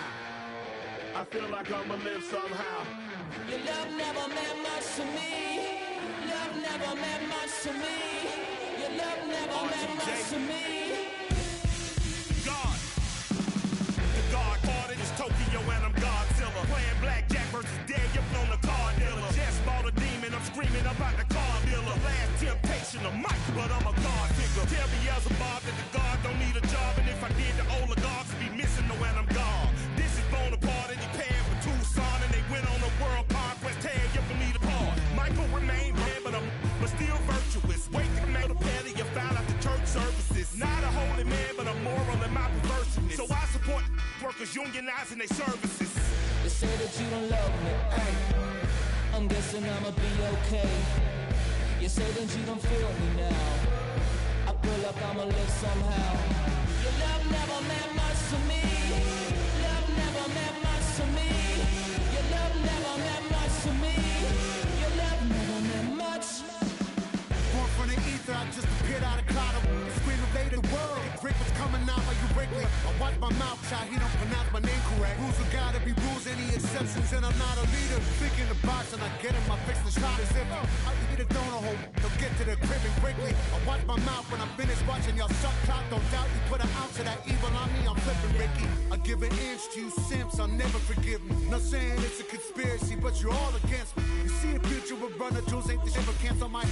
I feel like I'ma live somehow. Your love never meant much to me. Love never meant much to me. Your love never meant much to me. God, the God ordered is Tokyo and I'm Godzilla. Playing blackjack versus dead, you're on the card dealer. Just bought a demon, I'm screaming about the car dealer. Last temptation of Mike, but I'm a God figure. Tell Beelzebub that the God don't need moral and my perverseness. So I support workers unionizing their services. They say that you don't love me. Hey, I'm guessing I'ma be okay. You say that you don't feel me now. I pull up, I'ma live somehow. Your love never meant much to me. Love never meant much to me. Your love never meant much to me. Your love never meant much. Born from the ether, I just appeared out of cloud. Scream invade the world. Rick was coming out like you Wrigley. I watch my mouth shot, he don't pronounce my name correct. Rules will gotta be rules, any exceptions, and I'm not a leader. Thinking the box and I get him, I fix the shot as if I eat a donut hole. They'll get to the crib and quickly. I watch my mouth when I'm finished watching y'all suck clock. Don't doubt you put an ounce of that evil on me, I'm flipping Ricky. I give an inch to you simps, I'll never forgive me. Not saying it's a conspiracy, but you're all against me. You see the future with runner jewels, ain't the shit but cancel my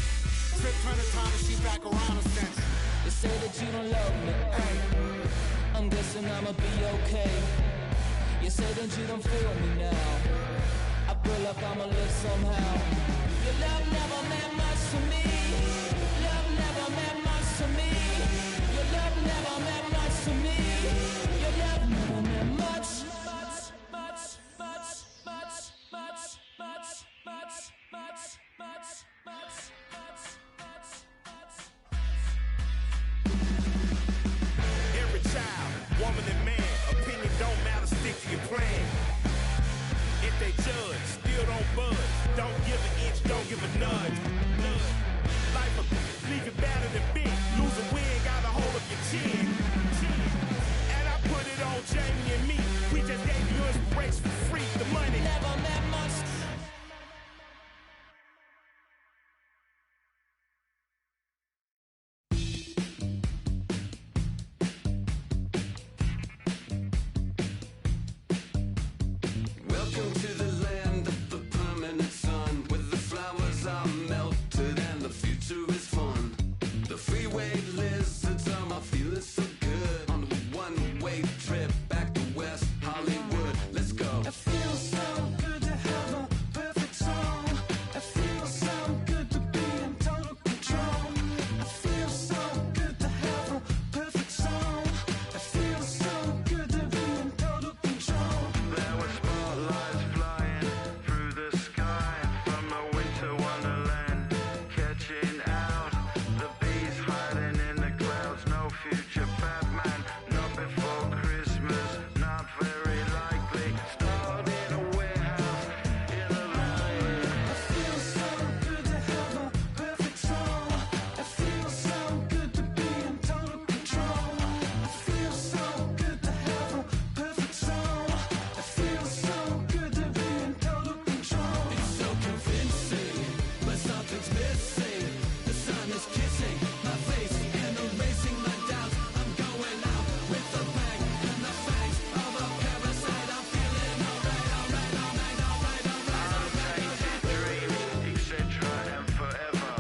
trip, turn the time machine back around a sense. They say that you don't love me. Hey, I'm guessing I'ma be okay. You say that you don't feel me now. I pull up, I'ma live somehow. Your love never meant much to me. Love never meant much to me. Your love never meant much to me. Your love never meant much. Every child, woman and man, opinion don't matter, stick to your plan. If they judge, still don't budge. Don't give an inch, don't give a nudge. Life will leave you battered and bent. Lose a win, got a hold of your chin. And I put it on Jamie and me. We just gave you inspiration for free. The money Never meant much. Welcome to the land of the permanent sun, where the flowers are melted and the future is fun. The freeway lizards are my feeling so good on a one-way trip back to West Hollywood. Let's go. It feels so good to have a perfect song. It feels so good to be in total control. It feels so good to have a perfect song. It feels so good to be in total control. There were spotlights flying through the sky from a winter wonderland, catching out the bees hiding in the clouds. No future Batman, not before Christmas, not very likely. Starred in a warehouse in a valley. It feels so good to have a perfect song. It feels so good to be in total control. It feels so good to have a perfect song. It feels so good to be in total control. It's so convincing, but something's missing. The sun is kissing my face and erasing my doubts. I'm going out with a bang and the fangs of a parasite. I'm feeling alright. Dream, etc. and forever.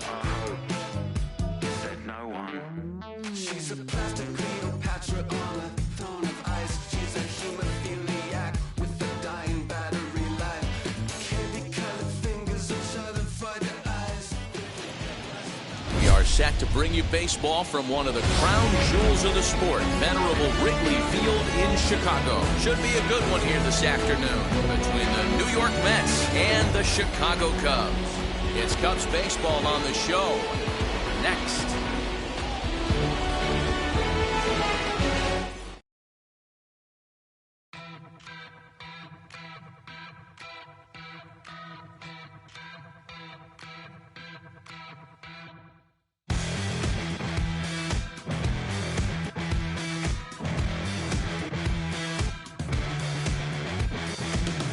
I hope, said no one. She's a plastic Cleopatra on a throne of ice. She's a hemophiliac with a dying battery life. Candy-colored fingers and schadenfreude eyes. We are set to bring you baseball from one of the crown jewels of the sport, venerable Wrigley Field in Chicago. Should be a good one here this afternoon between the New York Mets and the Chicago Cubs. It's Cubs baseball on the show next.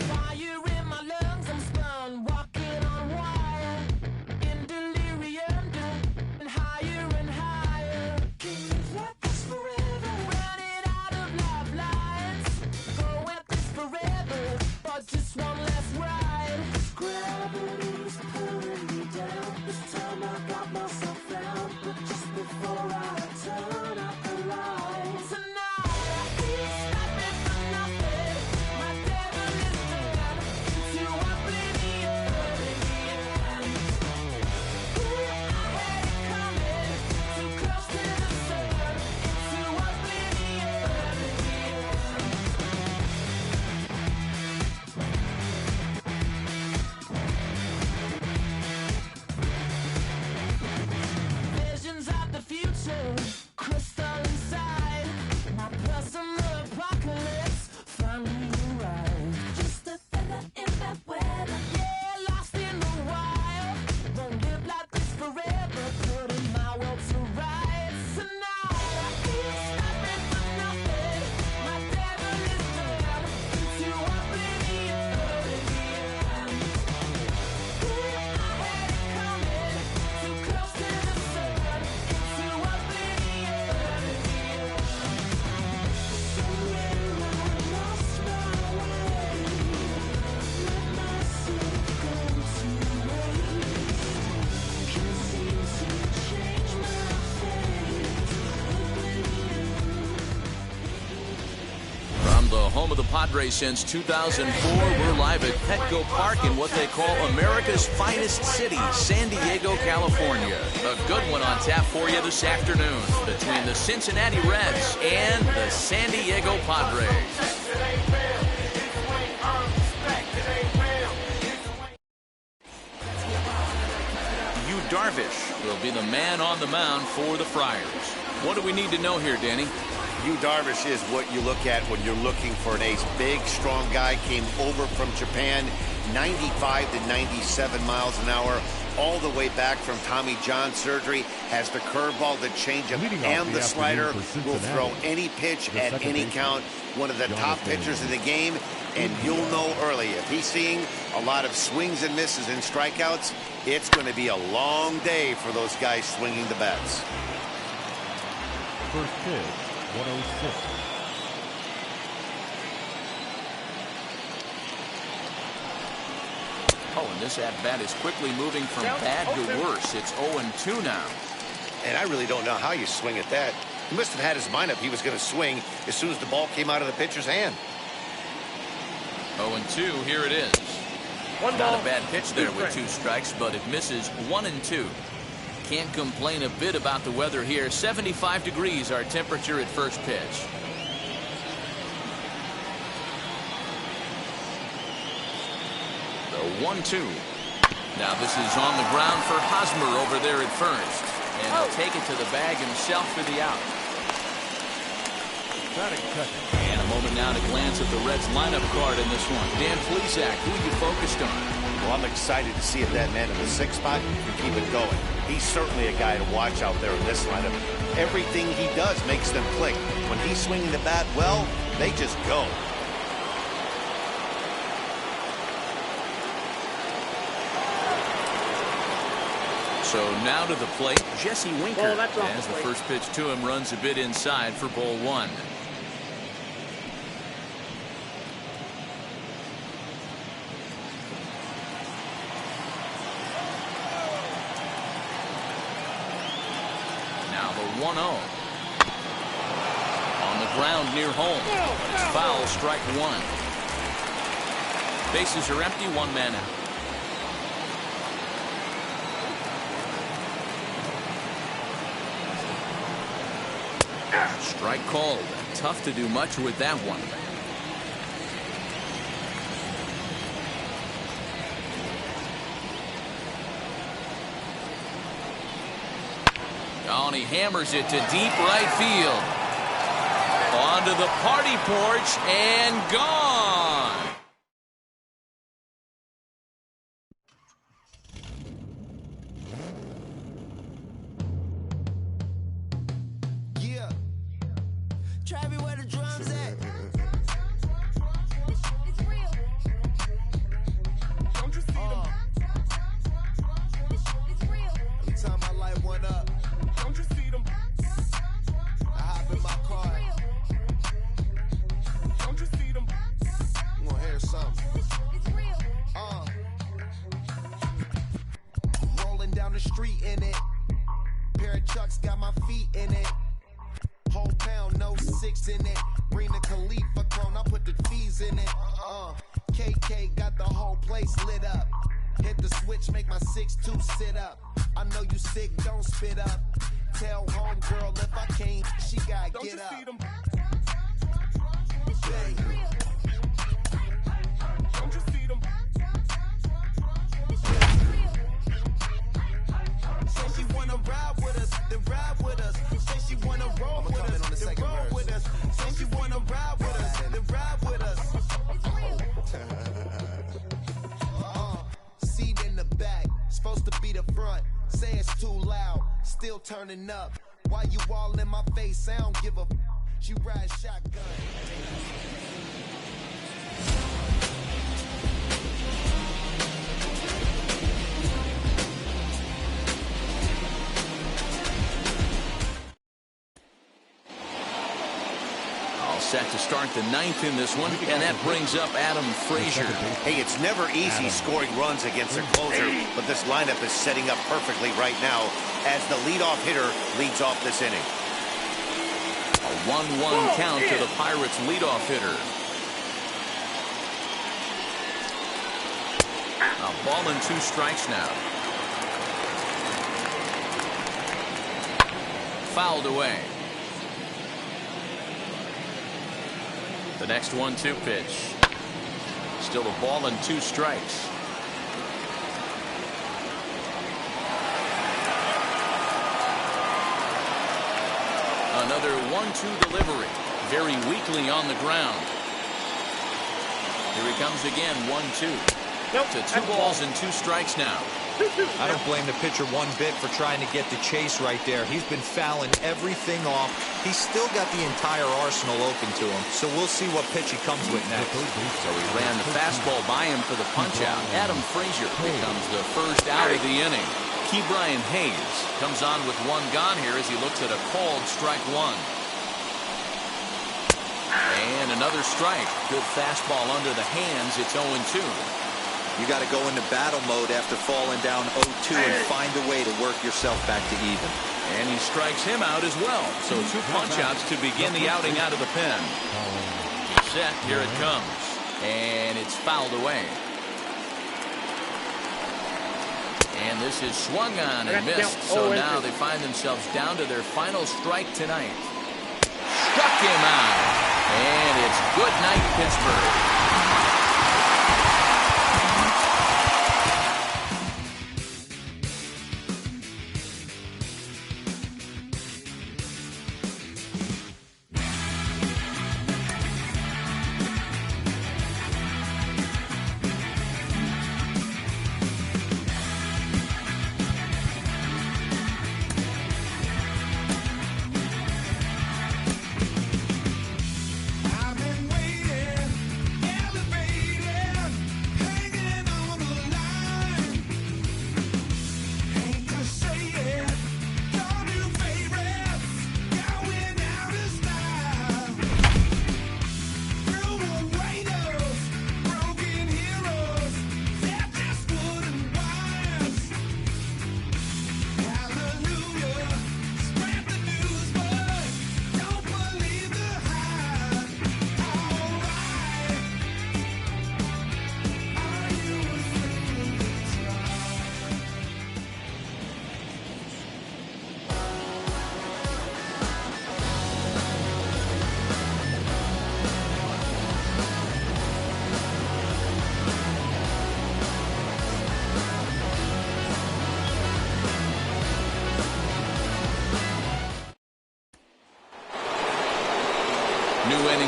Fire in my lungs, I'm spun, walking on wire, in delirium, and higher home of the Padres since 2004. We're live at Petco Park in what they call America's finest city, San Diego, California. A good one on tap for you this afternoon between the Cincinnati Reds and the San Diego Padres. Darvish will be the man on the mound for the Friars. What do we need to know here, Danny? Yu Darvish is what you look at when you're looking for an ace. Big, strong guy, came over from Japan, 95 to 97 miles an hour, all the way back from Tommy John surgery, has the curveball, the changeup, and the slider, will throw any pitch at any count. One of the top pitchers in the game, and you'll know early if he's seeing a lot of swings and misses and strikeouts, it's going to be a long day for those guys swinging the bats. First pitch, 106. Oh, and this at-bat is quickly moving from bad to worse. It's 0-2 now. And I really don't know how you swing at that. He must have had his mind up he was going to swing as soon as the ball came out of the pitcher's hand. 0-2, here it is. Not a bad pitch there with 2 strikes, but it misses 1-2. Can't complain a bit about the weather here. 75 degrees our temperature at first pitch. The 1-2. Now this is on the ground for Hosmer over there at first. And he'll take it to the bag himself for the out. And a moment now to glance at the Reds lineup card in this one. Dan Plesac, who are you focused on? Well, I'm excited to see if that man in the 6th spot can keep it going. He's certainly a guy to watch out there in this lineup. Everything he does makes them click. When he's swinging the bat well, they just go. So now to the plate, Jesse Winker, as the first pitch to him runs a bit inside for ball 1. Now the 1-0. On the ground near home. It's foul, strike 1. Bases are empty, 1 man out. Strike called. Tough to do much with that one. Oh, and he hammers it to deep right field. Onto the party porch and gone. Turning up, why you all in my face? I don't give a she ride shotgun. All set to start the 9th in this one, and that brings up Adam Frazier. Hey, it's never easy scoring runs against a closer, but this lineup is setting up perfectly right now as the leadoff hitter leads off this inning. A 1-1 count to the Pirates' leadoff hitter. Ball and 2 strikes now. Fouled away. The next 1-2 pitch. Still a ball and 2 strikes. Another 1-2 delivery. Very weakly on the ground. Here he comes again, 1-2. To 2 balls and 2 strikes now. I don't blame the pitcher one bit for trying to get the chase right there. He's been fouling everything off. He's still got the entire arsenal open to him. So we'll see what pitch he comes with next. So he ran the fastball by him for the punch-out. Adam Frazier becomes the first out of the inning. Ke'Bryan Hayes comes on with 1 gone here as he looks at a called strike 1. And another strike. Good fastball under the hands. It's 0-2. You got to go into battle mode after falling down 0-2 and find a way to work yourself back to even. And he strikes him out as well. So 2 punch-outs to begin the outing out of the pen. He's set. Here it comes. And it's fouled away. And this is swung on and missed. So now they find themselves down to their final strike tonight. Struck him out. And it's good night, Pittsburgh.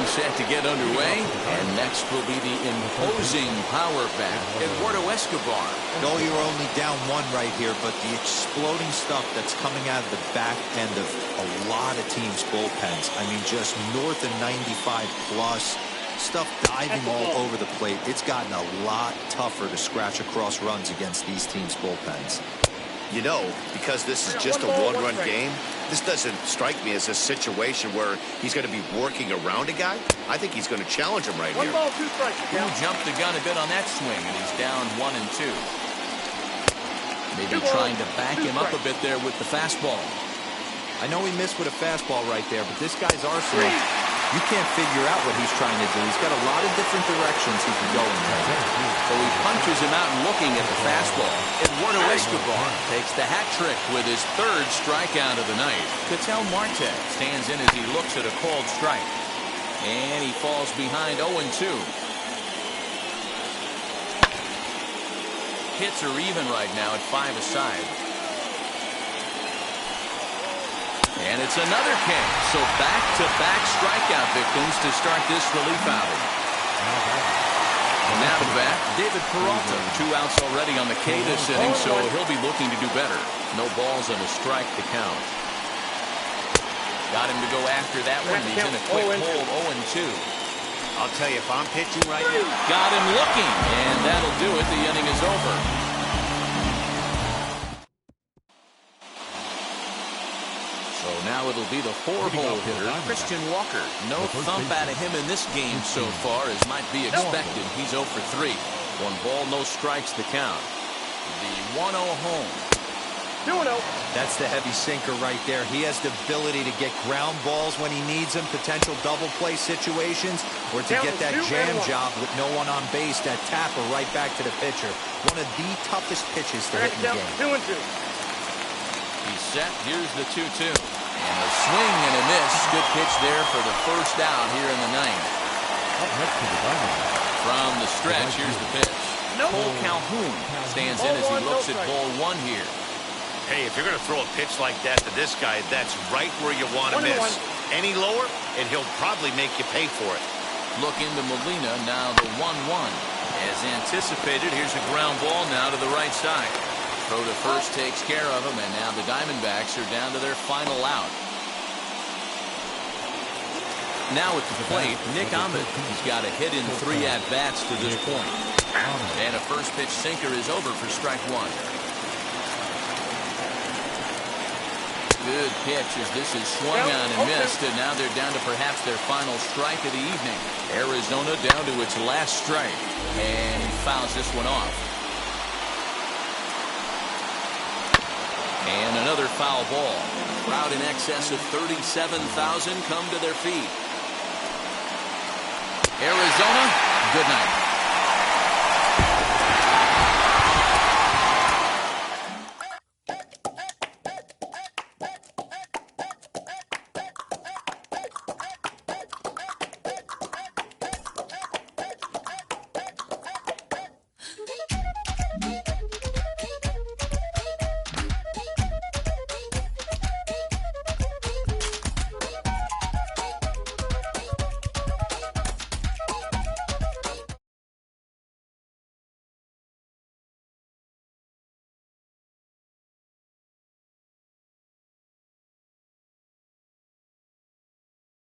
Set to get underway, and next will be the imposing power back, Eduardo Escobar. No, you're only down 1 right here, but the exploding stuff that's coming out of the back end of a lot of teams' bullpens. I mean, just north of 95 plus, stuff diving all over the plate. It's gotten a lot tougher to scratch across runs against these teams' bullpens. You know, because this is just a 1-run game, this doesn't strike me as a situation where he's going to be working around a guy. I think he's going to challenge him right here. 1 ball, 2 strikes. Who jumped the gun a bit on that swing, and he's down 1 and 2. Maybe trying to back him up a bit there with the fastball. I know he missed with a fastball right there, but this guy's arsenal, you can't figure out what he's trying to do. He's got a lot of different directions he can go in. So he punches him out and looking at the fastball. Eduardo Escobar takes the hat trick with his 3rd strikeout of the night. Ketel Marte stands in as he looks at a called strike. And he falls behind 0-2. Hits are even right now at 5 aside. And it's another K. So back-to-back strikeout victims to start this relief outing. And now to bat, David Peralta. 2 outs already on the K this inning, so he'll be looking to do better. No balls and a strike to count. Got him to go after that one. He's in a quick hold, 0-2. I'll tell you, if I'm pitching right now. Got him looking, and that'll do it. The inning is over. So now it'll be the 4-hole hitter, Christian Walker. No thump out of him in this game so far, as might be expected. He's 0 for 3. 1 ball, no strikes to count. The 1-0 home. 2-0. That's the heavy sinker right there. He has the ability to get ground balls when he needs them, potential double play situations, or to get that jam job with no one on base, that tapper right back to the pitcher. One of the toughest pitches to hit in the game. 2-2. He's set. Here's the 2-2. And a swing and a miss. Good pitch there for the first out here in the ninth. Up next to the diamond. From the stretch, here's the pitch. Cole Calhoun stands in as he looks at ball one here. Hey, if you're going to throw a pitch like that to this guy, that's right where you want to miss. Any lower, and he'll probably make you pay for it. Look into Molina, now the 1-1. As anticipated, here's a ground ball now to the right side. Throw to first takes care of him, and now the Diamondbacks are down to their final out. Now at the plate, Nick Ahmed. He's got a hit in 3 at-bats to this point. And a first pitch sinker is over for strike 1. Good pitch as this is swung on and missed, and now they're down to perhaps their final strike of the evening. Arizona down to its last strike, and he fouls this one off. And another foul ball. Crowd in excess of 37,000 come to their feet. Arizona, good night.